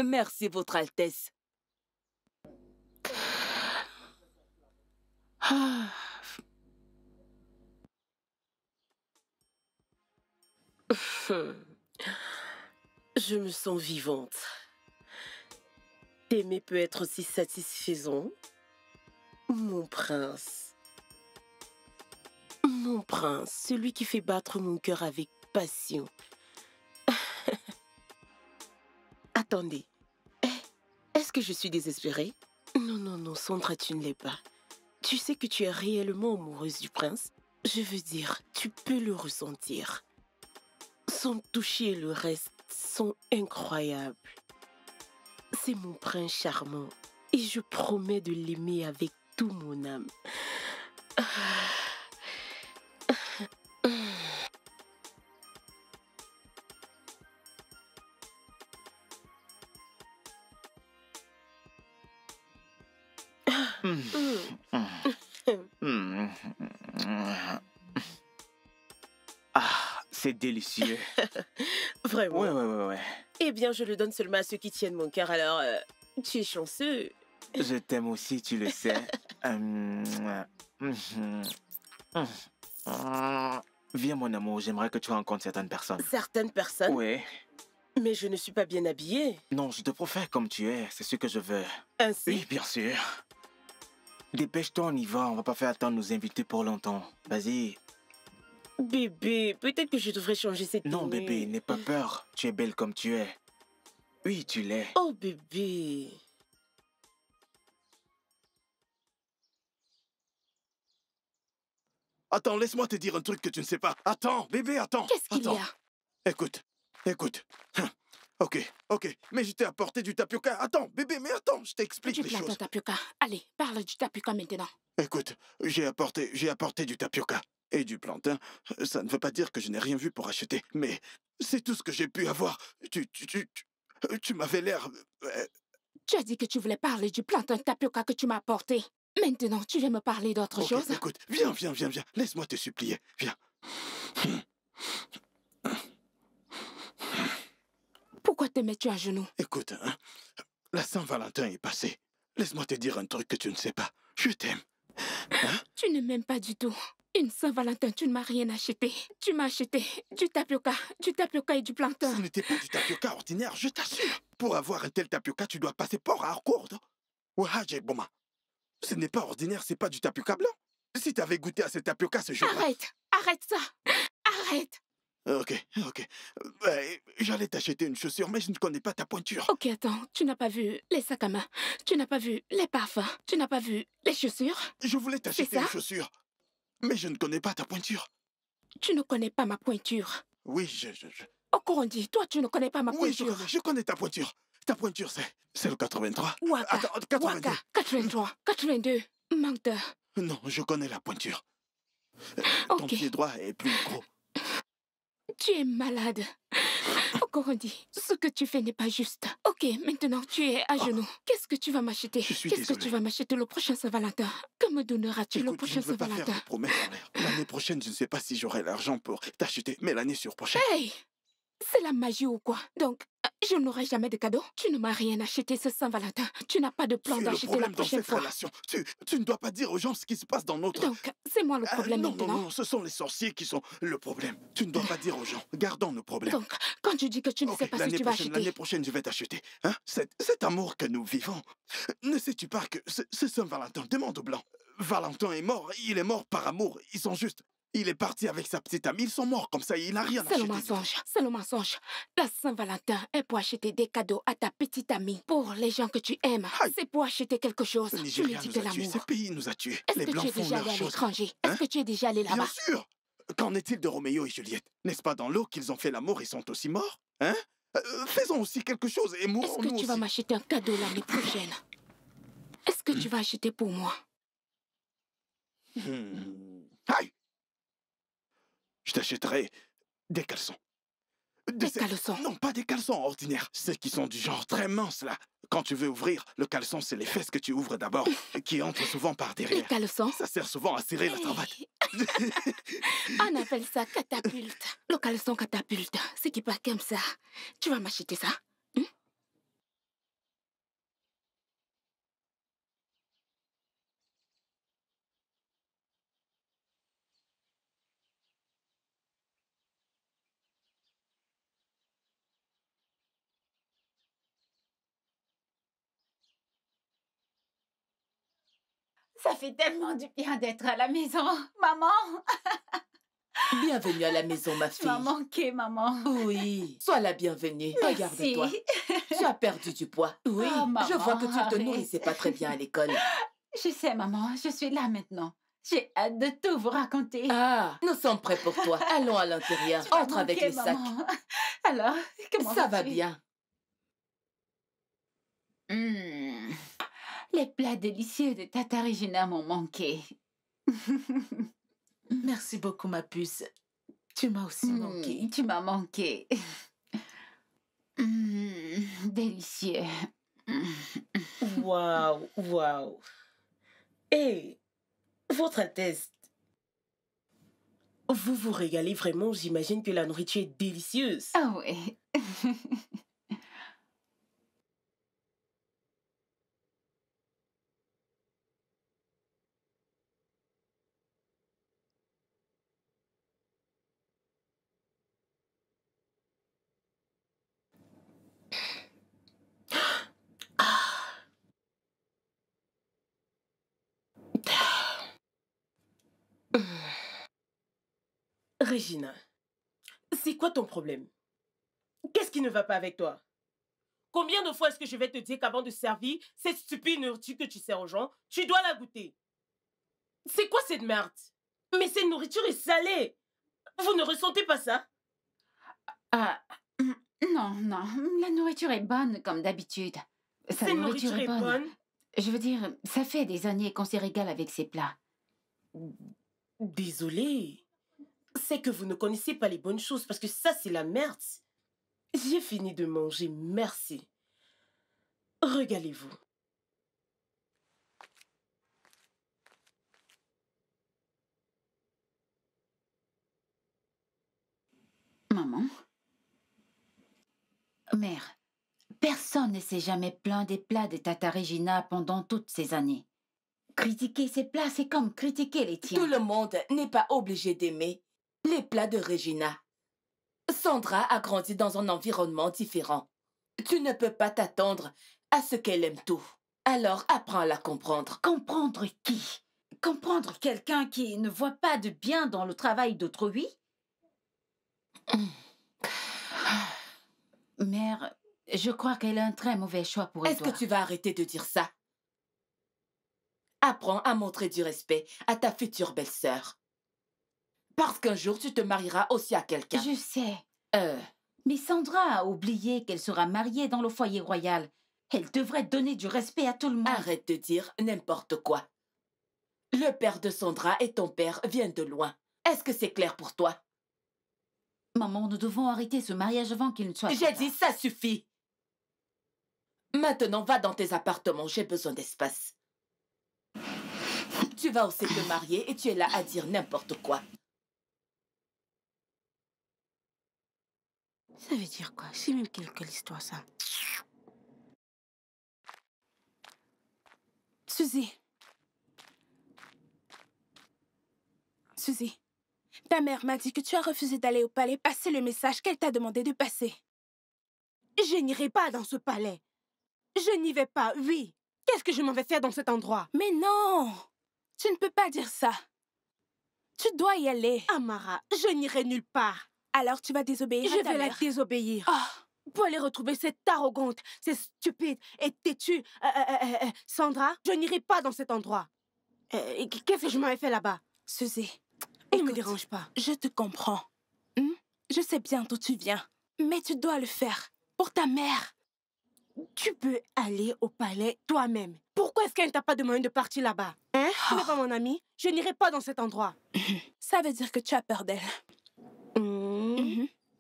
Merci, Votre Altesse. Ah. Je me sens vivante. T'aimer peut être aussi satisfaisant. Mon prince. Mon prince, celui qui fait battre mon cœur avec passion. Attendez. Est-ce que je suis désespérée? Non, non, non, Sandra, tu ne l'es pas. Tu sais que tu es réellement amoureuse du prince? Je veux dire, tu peux le ressentir. Son toucher et le reste sont incroyables. C'est mon prince charmant et je promets de l'aimer avec tout mon âme. Ah, c'est délicieux. Vraiment? Ouais. Eh bien, je le donne seulement à ceux qui tiennent mon cœur, alors tu es chanceux. Je t'aime aussi, tu le sais. Viens, mon amour, j'aimerais que tu rencontres certaines personnes. Certaines personnes? Oui. Mais je ne suis pas bien habillée. Non, je te préfère comme tu es, c'est ce que je veux. Ainsi? Oui, bien sûr. Dépêche-toi, on y va, on va pas faire attendre nos invités pour longtemps. Vas-y. Bébé, peut-être que je devrais changer cette Non, tenue. bébé, n'aie pas peur. Tu es belle comme tu es. Oui, tu l'es. Oh, bébé. Attends, laisse-moi te dire un truc que tu ne sais pas. Attends, bébé, attends. Qu'est-ce qu'il y a? Écoute. Ok. Mais je t'ai apporté du tapioca. Attends, bébé, mais attends, je t'explique les plantain choses. tapioca. Allez, parle du tapioca maintenant. Écoute, j'ai apporté du tapioca et du plantain. Ça ne veut pas dire que je n'ai rien vu pour acheter, mais c'est tout ce que j'ai pu avoir. Tu m'avais l'air... Tu as dit que tu voulais parler du plantain tapioca que tu m'as apporté. Maintenant, tu veux me parler d'autre chose? Écoute, viens. Laisse-moi te supplier. Viens. Pourquoi te mets-tu à genoux? Écoute, la Saint-Valentin est passée. Laisse-moi te dire un truc que tu ne sais pas. Je t'aime. Tu ne m'aimes pas du tout. Une Saint-Valentin, tu ne m'as rien acheté. Tu m'as acheté du tapioca et du plantain. Ce n'était pas du tapioca ordinaire, je t'assure. Pour avoir un tel tapioca, tu dois passer par Harcourt. Ce n'est pas ordinaire, c'est pas du tapioca blanc. Si t'avais goûté à ce tapioca ce jour-là... Arrête ça. Arrête. Ok. J'allais t'acheter une chaussure, mais je ne connais pas ta pointure. Ok, attends, tu n'as pas vu les sacs à main. Tu n'as pas vu les parfums. Tu n'as pas vu les chaussures. Je voulais t'acheter une chaussure, mais je ne connais pas ta pointure. Tu ne connais pas ma pointure. Oui, Encore on dit, toi, tu ne connais pas ma pointure. Oui, je connais ta pointure. Ta pointure, c'est le 83. Waka, Attends, 82. Waka, 83, 82. Menteur. Non, je connais la pointure. Ok. Ton pied droit est plus gros. Tu es malade. Encore on dit, ce que tu fais n'est pas juste. Ok, maintenant tu es à genoux. Qu'est-ce que tu vas m'acheter? Qu'est-ce que tu vas m'acheter le prochain Saint-Valentin? Que me donneras-tu le prochain Saint-Valentin? Je ne veux pas faire de promesses en l'air. L'année prochaine, je ne sais pas si j'aurai l'argent pour t'acheter, mais l'année sur prochaine... Hey! C'est la magie ou quoi? Donc, je n'aurai jamais de cadeau? Tu ne m'as rien acheté ce Saint-Valentin. Tu n'as pas de plan d'acheter la prochaine fois. Relation. Tu ne dois pas dire aux gens ce qui se passe dans notre... Donc, c'est moi le problème maintenant? Non, ce sont les sorciers qui sont le problème. Tu ne dois pas dire aux gens. Gardons nos problèmes. Donc, quand tu dis que tu ne sais pas ce que tu vas acheter... L'année prochaine, je vais t'acheter. Hein? Cet amour que nous vivons. Ne sais-tu pas que ce Saint-Valentin, demande aux Blancs. Valentin est mort. Il est mort par amour. Ils sont juste... Il est parti avec sa petite amie. Ils sont morts comme ça. Il n'a rien acheté. C'est le mensonge. La Saint-Valentin est pour acheter des cadeaux à ta petite amie. Pour les gens que tu aimes. C'est pour acheter quelque chose. Tu lui dis de l'amour. Ce pays nous a tués. Est-ce que tu es déjà allé à l'étranger? Est-ce que tu es déjà allé là-bas? Bien sûr. Qu'en est-il de Roméo et Juliette? N'est-ce pas dans l'eau qu'ils ont fait l'amour et sont aussi morts? Hein? Faisons aussi quelque chose et mourons-nous aussi. Est-ce que tu vas m'acheter un cadeau l'année prochaine? Est-ce que tu vas vas acheter pour moi? Aïe! Je t'achèterai des caleçons. Des caleçons? Non, pas des caleçons ordinaires. Ceux qui sont du genre très minces, là. Quand tu veux ouvrir, le caleçon, c'est les fesses que tu ouvres d'abord, qui entrent souvent par derrière. Les caleçons? Ça sert souvent à serrer la cravate. On appelle ça catapulte. Le caleçon catapulte, c'est qui part comme ça. Tu vas m'acheter ça? Ça fait tellement du bien d'être à la maison, maman. Bienvenue à la maison, ma fille. Tu m'as manqué, maman. Oui, sois la bienvenue. Merci. Regarde-toi. Tu as perdu du poids. Oui, Oh, maman, je vois que tu ne te arrête. nourrissais pas très bien à l'école. Je sais, maman, je suis là maintenant. J'ai hâte de tout vous raconter. Ah, nous sommes prêts pour toi. Allons à l'intérieur. Tu m'as Entre avec manqué, les sacs. maman. Alors, comment Ça va vas-tu? bien. Les plats délicieux de Tata Regina m'ont manqué. Merci beaucoup, ma puce. Tu m'as aussi manqué. Tu m'as manqué. Délicieux. Waouh, waouh. Et votre Altesse, vous vous régalez vraiment. J'imagine que la nourriture est délicieuse. Ah ouais. Regina, c'est quoi ton problème? Qu'est-ce qui ne va pas avec toi? Combien de fois est-ce que je vais te dire qu'avant de servir cette stupide nourriture que tu sers aux gens, tu dois la goûter? C'est quoi cette merde? Mais cette nourriture est salée. Vous ne ressentez pas ça? Ah, non, non. La nourriture est bonne comme d'habitude. Sa Cette nourriture est bonne? Je veux dire, ça fait des années qu'on s'y régale avec ces plats. Désolée. C'est que vous ne connaissez pas les bonnes choses parce que ça, c'est la merde. J'ai fini de manger, merci. Régalez-vous. Maman? Mère, personne ne s'est jamais plaint des plats de Tata Regina pendant toutes ces années. Critiquer ces plats, c'est comme critiquer les tiens. Tout le monde n'est pas obligé d'aimer les plats de Regina. Sandra a grandi dans un environnement différent. Tu ne peux pas t'attendre à ce qu'elle aime tout. Alors apprends à la comprendre. Comprendre qui? Comprendre quelqu'un qui ne voit pas de bien dans le travail d'autrui? Mère, je crois qu'elle a un très mauvais choix pour Est-ce que tu vas arrêter de dire ça? Apprends à montrer du respect à ta future belle-sœur. Parce qu'un jour, tu te marieras aussi à quelqu'un. Je sais. Mais Sandra a oublié qu'elle sera mariée dans le foyer royal. Elle devrait donner du respect à tout le monde. Arrête de dire n'importe quoi. Le père de Sandra et ton père viennent de loin. Est-ce que c'est clair pour toi? Maman, nous devons arrêter ce mariage avant qu'il ne soit... J'ai dit ça suffit. Maintenant, va dans tes appartements. J'ai besoin d'espace. Tu vas aussi te marier et tu es là à dire n'importe quoi. Ça veut dire quoi? C'est même quelle histoire, ça? Suzy. Suzy, ta mère m'a dit que tu as refusé d'aller au palais passer le message qu'elle t'a demandé de passer. Je n'irai pas dans ce palais. Je n'y vais pas, oui. Qu'est-ce que je m'en vais faire dans cet endroit? Mais non! Tu ne peux pas dire ça. Tu dois y aller. Amara, je n'irai nulle part. Alors tu vas désobéir à ta Je vais la mère. désobéir. Oh. Pour aller retrouver cette arrogante, cette stupide et têtue Sandra, je n'irai pas dans cet endroit. Qu'est-ce que je m'avais fait là-bas? Suzy, ne me dérange pas. Je te comprends. Je sais bien d'où tu viens. Mais tu dois le faire. Pour ta mère. Tu peux aller au palais toi-même. Pourquoi est-ce qu'elle ne t'a pas demandé de partir là-bas? Hein? Tu n'es pas mon ami? Je n'irai pas dans cet endroit. Ça veut dire que tu as peur d'elle.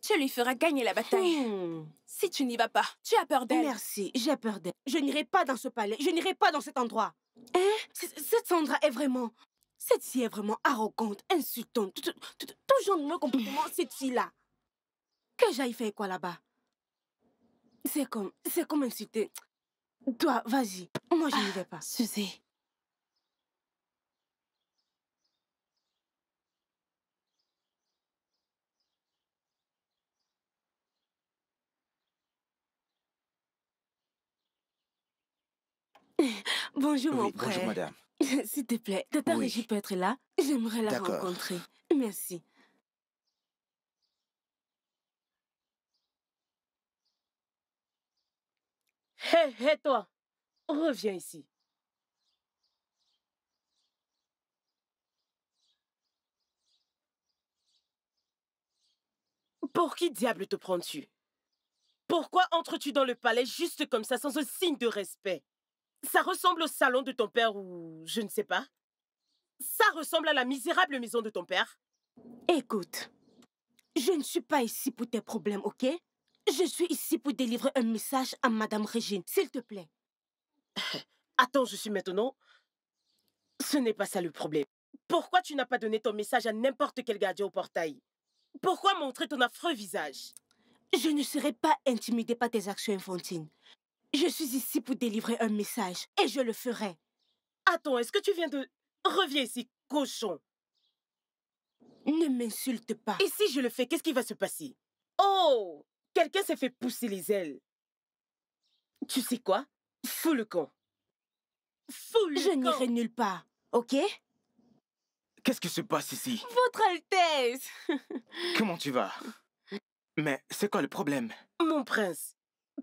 Tu lui feras gagner la bataille. Si tu n'y vas pas, tu as peur d'elle. Merci, j'ai peur d'elle. Je n'irai pas dans ce palais, je n'irai pas dans cet endroit. Hein? Cette Sandra est vraiment... Cette fille est vraiment arrogante, insultante. Tout genre de mauvais comportement, cette fille-là. Que j'aille faire quoi là-bas? C'est comme insulter. Toi, vas-y. Moi, je n'y vais pas. Suzy. Bonjour, mon Oui, frère. bonjour, madame. S'il te plaît, Tata Oui. Régie peut être là. J'aimerais la D'accord. rencontrer. Merci. Hé, toi, reviens ici. Pour qui diable te prends-tu? Pourquoi entres-tu dans le palais juste comme ça, sans un signe de respect? Ça ressemble au salon de ton père ou je ne sais pas. Ça ressemble à la misérable maison de ton père. Écoute, je ne suis pas ici pour tes problèmes, ok? Je suis ici pour délivrer un message à Madame Régine, s'il te plaît. Attends, je suis maintenant... Ce n'est pas ça le problème. Pourquoi tu n'as pas donné ton message à n'importe quel gardien au portail? Pourquoi montrer ton affreux visage? Je ne serai pas intimidée par tes actions infantines. Je suis ici pour délivrer un message et je le ferai. Attends, est-ce que tu viens de... Reviens ici, cochon. Ne m'insulte pas. Et si je le fais, qu'est-ce qui va se passer? Oh! Quelqu'un s'est fait pousser les ailes. Tu sais quoi? Fous le camp. Fous le camp. Je n'irai nulle part, ok? Qu'est-ce qui se passe ici? Votre Altesse! Comment tu vas? Mais c'est quoi le problème? Mon prince,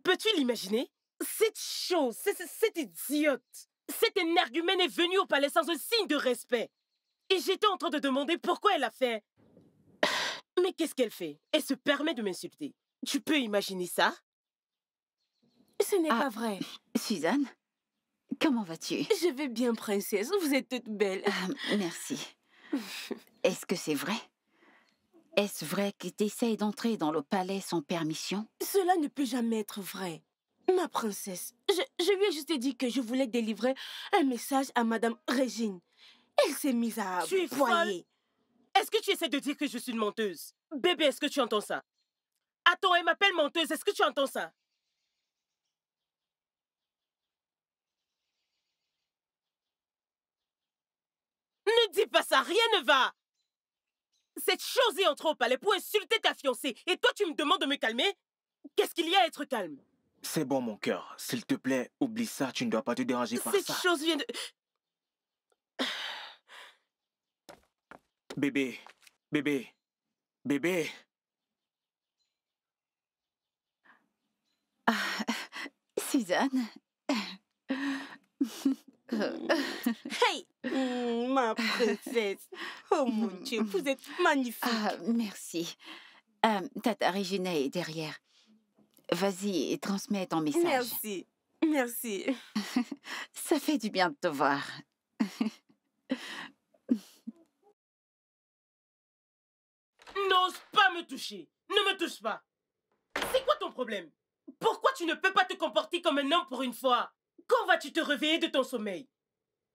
peux-tu l'imaginer? Cette chose, cette idiote, cette énergumène est venue au palais sans un signe de respect. Et j'étais en train de demander pourquoi elle a fait... Mais qu'est-ce qu'elle fait? Elle se permet de m'insulter. Tu peux imaginer ça? Ce n'est pas vrai. Suzanne, comment vas-tu? Je vais bien, princesse. Vous êtes toute belle. Merci. Est-ce que c'est vrai? Est-ce vrai que tu essayes d'entrer dans le palais sans permission? Cela ne peut jamais être vrai. Ma princesse, je lui ai juste dit que je voulais délivrer un message à Madame Régine. Elle s'est mise à Tu es poigner. Est-ce que tu essaies de dire que je suis une menteuse? Bébé, est-ce que tu entends ça? Attends, elle m'appelle menteuse, est-ce que tu entends ça? Ne dis pas ça, rien ne va! Cette chose est entrée au palais pour insulter ta fiancée, et toi tu me demandes de me calmer? Qu'est-ce qu'il y a à être calme? C'est bon, mon cœur. S'il te plaît, oublie ça, tu ne dois pas te déranger par ça. Cette chose vient de... Bébé, bébé, bébé. Suzanne. Hey, ma princesse. Oh mon Dieu, vous êtes magnifique. Merci. Tata Regina est derrière. Vas-y et transmets ton message. Merci, merci. Ça fait du bien de te voir. N'ose pas me toucher. Ne me touche pas. C'est quoi ton problème? Pourquoi tu ne peux pas te comporter comme un homme pour une fois? Quand vas-tu te réveiller de ton sommeil?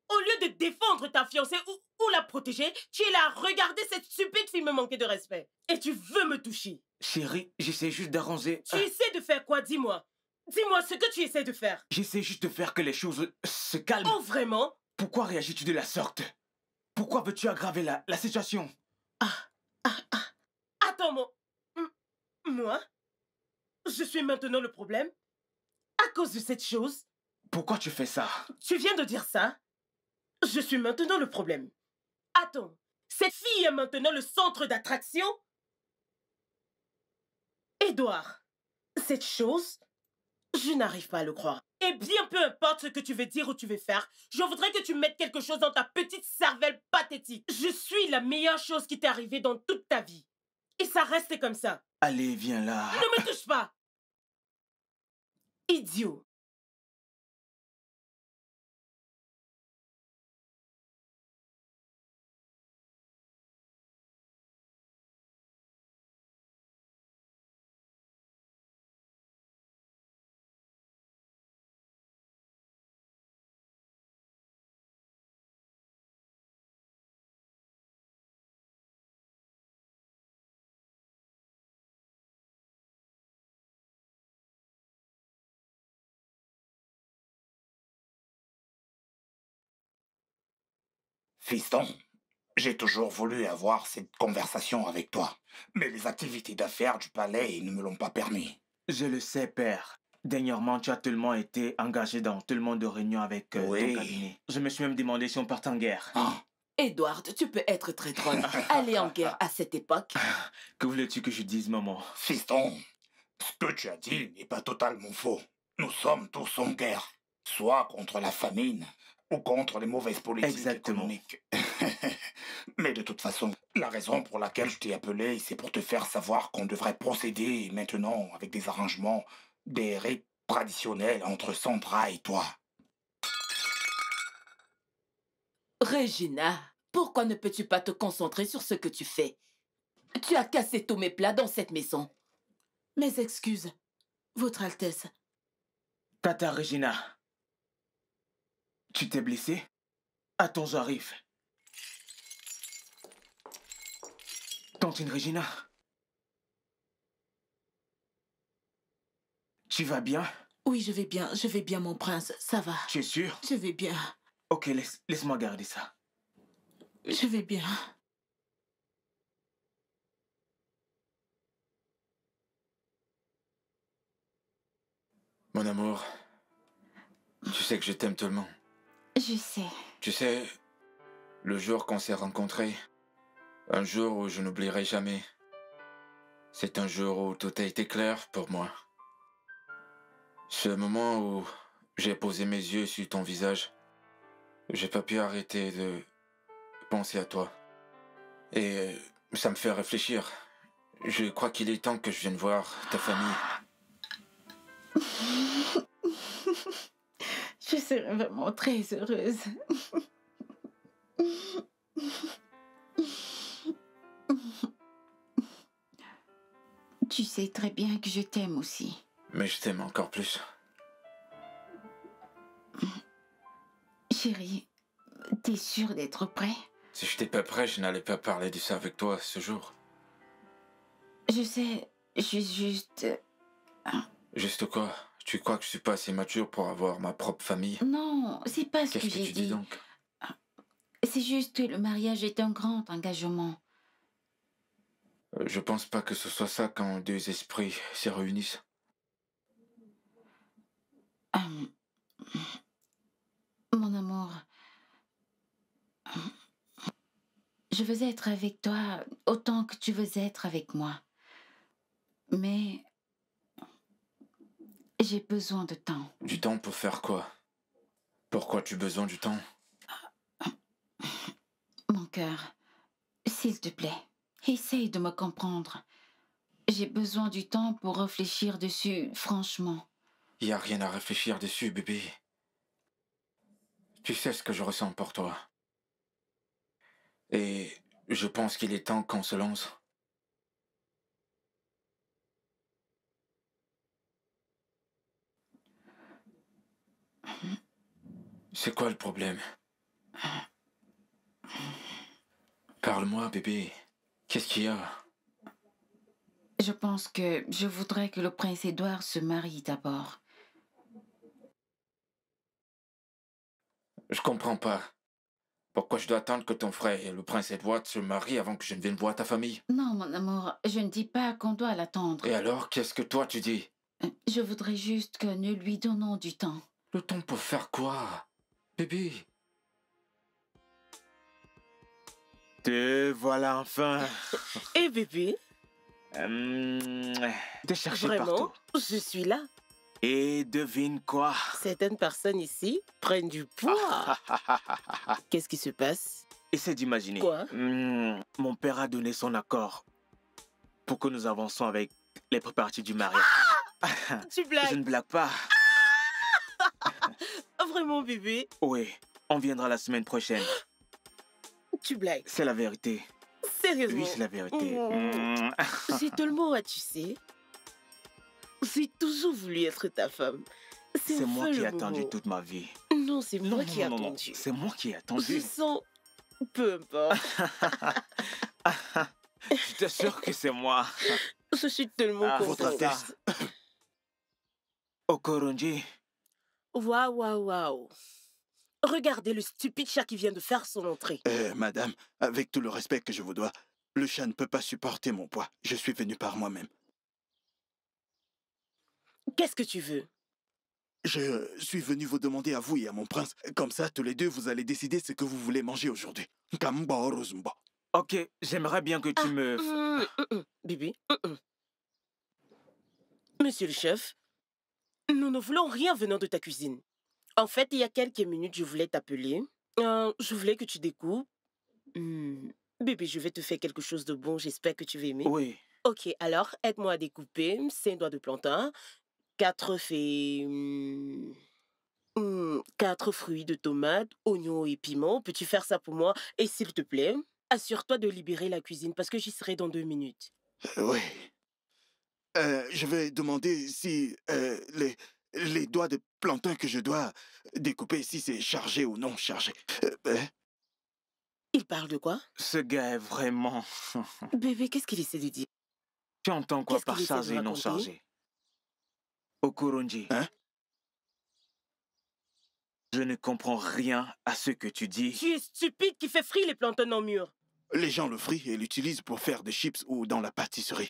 Au lieu de défendre ta fiancée ou la protéger, tu es là à regarder cette stupide fille me manquer de respect. Et tu veux me toucher. Chérie, j'essaie juste d'arranger... Tu essaies de faire quoi? Dis-moi. Dis-moi ce que tu essaies de faire. J'essaie juste de faire que les choses se calment. Oh, vraiment? Pourquoi réagis-tu de la sorte? Pourquoi veux-tu aggraver la situation? Attends, moi? Je suis maintenant le problème? À cause de cette chose? Pourquoi tu fais ça? Tu viens de dire ça? Je suis maintenant le problème. Attends, cette fille est maintenant le centre d'attraction? Édouard, cette chose, je n'arrive pas à le croire. Et bien peu importe ce que tu veux dire ou tu veux faire, je voudrais que tu mettes quelque chose dans ta petite cervelle pathétique. Je suis la meilleure chose qui t'est arrivée dans toute ta vie. Et ça reste comme ça. Allez, viens là. Ne me touche pas! Idiot. Fiston, j'ai toujours voulu avoir cette conversation avec toi. Mais les activités d'affaires du palais ne me l'ont pas permis. Je le sais, père. Dernièrement, tu as tellement été engagé dans tellement de réunions avec ton cabinet. Je me suis même demandé si on partait en guerre. Edward, tu peux être très drôle. Aller en guerre à cette époque. Que voulais-tu que je dise, maman? Fiston, ce que tu as dit n'est pas totalement faux. Nous sommes tous en guerre, soit contre la famine ou contre les mauvaises politiques économiques. Mais de toute façon, la raison pour laquelle je t'ai appelé, c'est pour te faire savoir qu'on devrait procéder maintenant avec des arrangements, des rites traditionnels entre Sandra et toi. Regina, pourquoi ne peux-tu pas te concentrer sur ce que tu fais? Tu as cassé tous mes plats dans cette maison. Mes excuses, Votre Altesse. Tata Regina, tu t'es blessée? Attends, j'arrive. Tantine Regina, tu vas bien? Oui, je vais bien, mon prince, ça va. Tu es sûr? Je vais bien. Ok, laisse-moi garder ça. Je vais bien. Mon amour, tu sais que je t'aime tellement. Je sais. Tu sais, le jour qu'on s'est rencontrés, un jour où je n'oublierai jamais, c'est un jour où tout a été clair pour moi. Ce moment où j'ai posé mes yeux sur ton visage, j'ai pas pu arrêter de penser à toi. Et ça me fait réfléchir. Je crois qu'il est temps que je vienne voir ta famille. Je serais vraiment très heureuse. Tu sais très bien que je t'aime aussi. Mais je t'aime encore plus. Chérie, t'es sûre d'être prêt? Si je n'étais pas prêt, je n'allais pas parler de ça avec toi ce jour. Je sais, je suis juste... Juste quoi? Tu crois que je suis pas assez mature pour avoir ma propre famille? Non, c'est pas ce que Qu'est-ce que j'ai tu dis dit. donc? C'est juste que le mariage est un grand engagement. Je pense pas que ce soit ça quand deux esprits se réunissent. Mon amour, je veux être avec toi autant que tu veux être avec moi. Mais j'ai besoin de temps. Du temps pour faire quoi? Pourquoi tu as besoin du temps? Mon cœur, s'il te plaît, essaye de me comprendre. J'ai besoin du temps pour réfléchir dessus, franchement. Y a rien à réfléchir dessus, bébé. Tu sais ce que je ressens pour toi. Et je pense qu'il est temps qu'on se lance. C'est quoi le problème? Parle-moi, bébé. Qu'est-ce qu'il y a? Je pense que je voudrais que le prince Édouard se marie d'abord. Je comprends pas. Pourquoi je dois attendre que ton frère et le prince Edward se marient avant que je ne vienne voir ta famille? Non, mon amour, je ne dis pas qu'on doit l'attendre. Et alors, qu'est-ce que toi tu dis? Je voudrais juste que nous lui donnons du temps. Le temps pour faire quoi? Bébé. Te voilà enfin. Et bébé? Te chercher Vraiment, partout. je suis là. Et devine quoi? Certaines personnes ici prennent du poids. Qu'est-ce qui se passe? Essaie d'imaginer. Quoi? Mon père a donné son accord pour que nous avancions avec les préparatifs du mariage. Tu blagues? Je ne blague pas. Vraiment, bébé? Oui, on viendra la semaine prochaine. Tu blagues? C'est la vérité. Sérieusement? Oui, c'est la vérité. C'est tellement, tu sais. J'ai toujours voulu être ta femme. C'est moi qui ai attendu attendu toute ma vie. Non, c'est moi qui ai non, attendu. c'est moi qui ai Je attendu. sens... Peu importe. Je t'assure que c'est moi. Je suis tellement Votre contente. Altesse. Okoronji. Waouh, waouh, waouh. Regardez le stupide chat qui vient de faire son entrée. Madame, avec tout le respect que je vous dois, le chat ne peut pas supporter mon poids. Je suis venu par moi-même. Qu'est-ce que tu veux? Je suis venu vous demander à vous et à mon prince. Comme ça, tous les deux, vous allez décider ce que vous voulez manger aujourd'hui. Ok, j'aimerais bien que tu me... Bébé. Monsieur le chef, nous ne voulons rien venant de ta cuisine. En fait, il y a quelques minutes, je voulais t'appeler. Je voulais que tu découpes. Bébé, je vais te faire quelque chose de bon. J'espère que tu vas aimer. Oui. Ok, alors, aide-moi à découper 5 doigts de plantain, 4 fées... 4 fruits de tomates, oignons et piments. Peux-tu faire ça pour moi? Et s'il te plaît, assure-toi de libérer la cuisine parce que j'y serai dans 2 minutes. Oui. Je vais demander si les doigts de plantain que je dois découper, si c'est chargé ou non chargé. Il parle de quoi? Ce gars est vraiment... Bébé, qu'est-ce qu'il essaie de dire? Tu entends quoi Qu'est-ce par qu'il essaie de chargé et non raconter? chargé? Okoronji. Hein? Je ne comprends rien à ce que tu dis. Tu es stupide qui fait frire les plantains en mur. Les gens le frient et l'utilisent pour faire des chips ou dans la pâtisserie.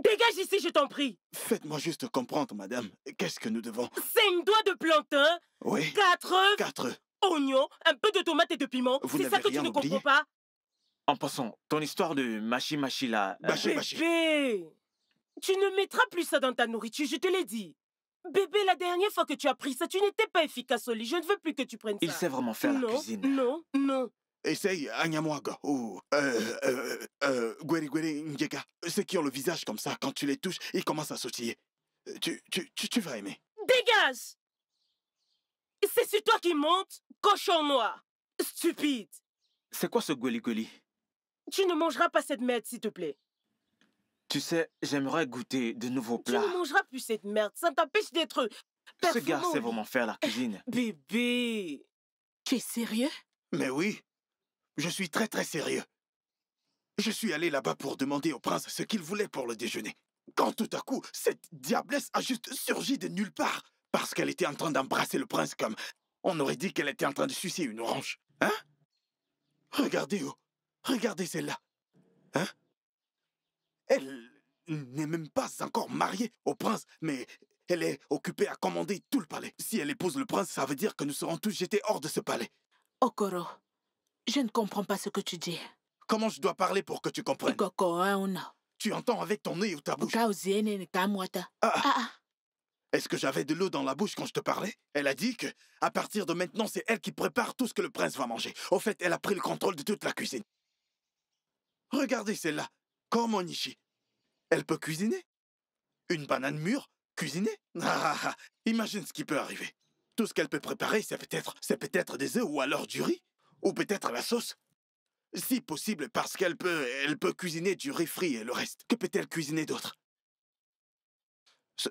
Dégage ici, je t'en prie. Faites-moi juste comprendre, madame. Qu'est-ce que nous devons... 5 doigts de plantain. Oui. 4 œufs. 4 œufs. Oignons, un peu de tomates et de piment. C'est ça que tu ne comprends pas? En passant, ton histoire de machi-machi là... Bébé, tu ne mettras plus ça dans ta nourriture, je te l'ai dit. Bébé, la dernière fois que tu as pris ça, tu n'étais pas efficace au lit. Je ne veux plus que tu prennes ça. Il sait vraiment faire la cuisine. Non, non. Essaye Anyamwaga ou Gweri Gweri Njega. Ceux qui ont le visage comme ça, quand tu les touches, ils commencent à sautiller. Tu vas aimer. Dégage! C'est sur toi qui monte, cochon noir. Stupide. C'est quoi ce gweli-gweli? Tu ne mangeras pas cette merde, s'il te plaît. Tu sais, j'aimerais goûter de nouveaux plats. Tu ne mangeras plus cette merde. Ça t'empêche d'être... Ce gars sait vraiment faire la cuisine. Bébé. Tu es sérieux? Mais oui. Je suis très très sérieux. Je suis allé là-bas pour demander au prince ce qu'il voulait pour le déjeuner. Quand tout à coup, cette diablesse a juste surgi de nulle part. Parce qu'elle était en train d'embrasser le prince comme... On aurait dit qu'elle était en train de sucer une orange. Hein? Regardez, oh. Regardez celle-là. Hein? Elle n'est même pas encore mariée au prince, mais elle est occupée à commander tout le palais. Si elle épouse le prince, ça veut dire que nous serons tous jetés hors de ce palais. Okoro, je ne comprends pas ce que tu dis. Comment je dois parler pour que tu comprennes? Tu entends avec ton nez ou ta bouche? Est-ce que j'avais de l'eau dans la bouche quand je te parlais? Elle a dit que, à partir de maintenant, c'est elle qui prépare tout ce que le prince va manger. Au fait, elle a pris le contrôle de toute la cuisine. Regardez celle-là, comme Onishi. Elle peut cuisiner? Une banane mûre? Cuisiner? Imagine ce qui peut arriver. Tout ce qu'elle peut préparer, c'est peut-être des œufs ou alors du riz. Ou peut-être la sauce. Si possible, parce qu'elle peut cuisiner du riz frit et le reste. Que peut-elle cuisiner d'autre?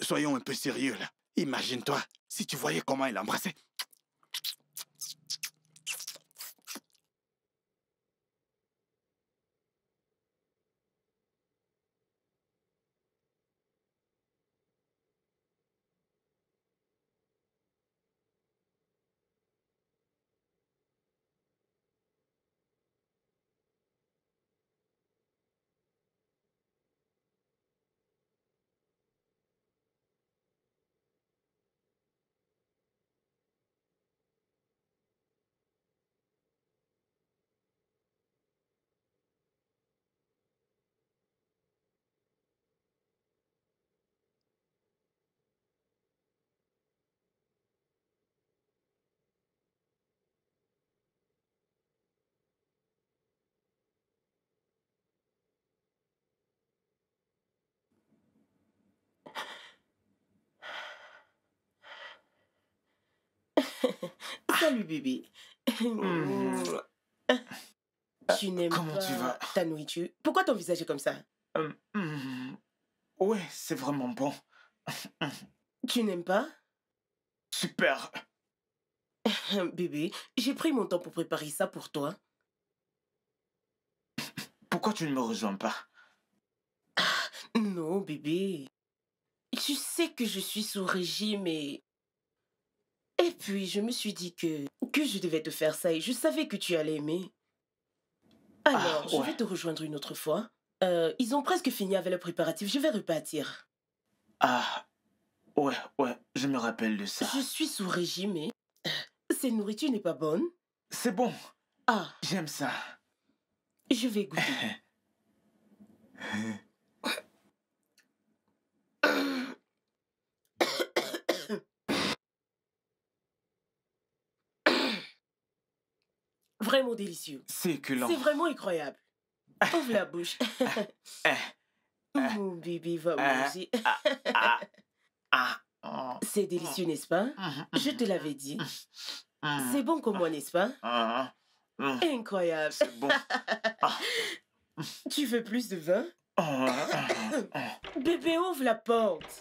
Soyons un peu sérieux, là. Imagine-toi, si tu voyais comment elle embrassait. Salut bébé. Tu n'aimes pas ta nourriture? Pourquoi ton visage est comme ça? Ouais, c'est vraiment bon. Tu n'aimes pas? Super. Bébé, j'ai pris mon temps pour préparer ça pour toi. Pourquoi tu ne me rejoins pas? Non, bébé. Tu sais que je suis sous régime et Et puis, je me suis dit que je devais te faire ça et je savais que tu allais aimer. Alors, je vais te rejoindre une autre fois. Ils ont presque fini avec le préparatif. Je vais repartir. Ah, ouais, je me rappelle de ça. Je suis sous régime et cette nourriture n'est pas bonne. C'est bon. Ah. J'aime ça. Je vais goûter. Vraiment délicieux. C'est succulent. C'est vraiment incroyable. Ouvre la bouche. Mon bébé va manger. C'est délicieux, n'est-ce pas? Je te l'avais dit. C'est bon comme moi, n'est-ce pas? Incroyable. C'est bon. Tu veux plus de vin? Bébé, ouvre la porte.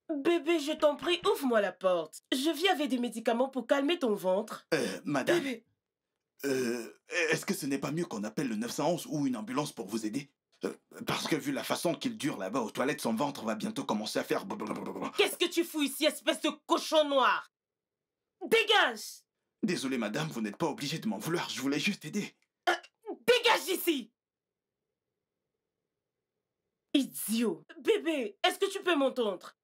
Bébé, je t'en prie, ouvre-moi la porte. Je viens avec des médicaments pour calmer ton ventre. Madame, Bébé. Est-ce que ce n'est pas mieux qu'on appelle le 911 ou une ambulance pour vous aider? Parce que vu la façon qu'il dure là-bas aux toilettes, son ventre va bientôt commencer à faire... Qu'est-ce que tu fous ici, espèce de cochon noir? Dégage! Désolé, madame, vous n'êtes pas obligée de m'en vouloir, je voulais juste aider. Dégage d'ici! Idiot! Bébé, est-ce que tu peux m'entendre?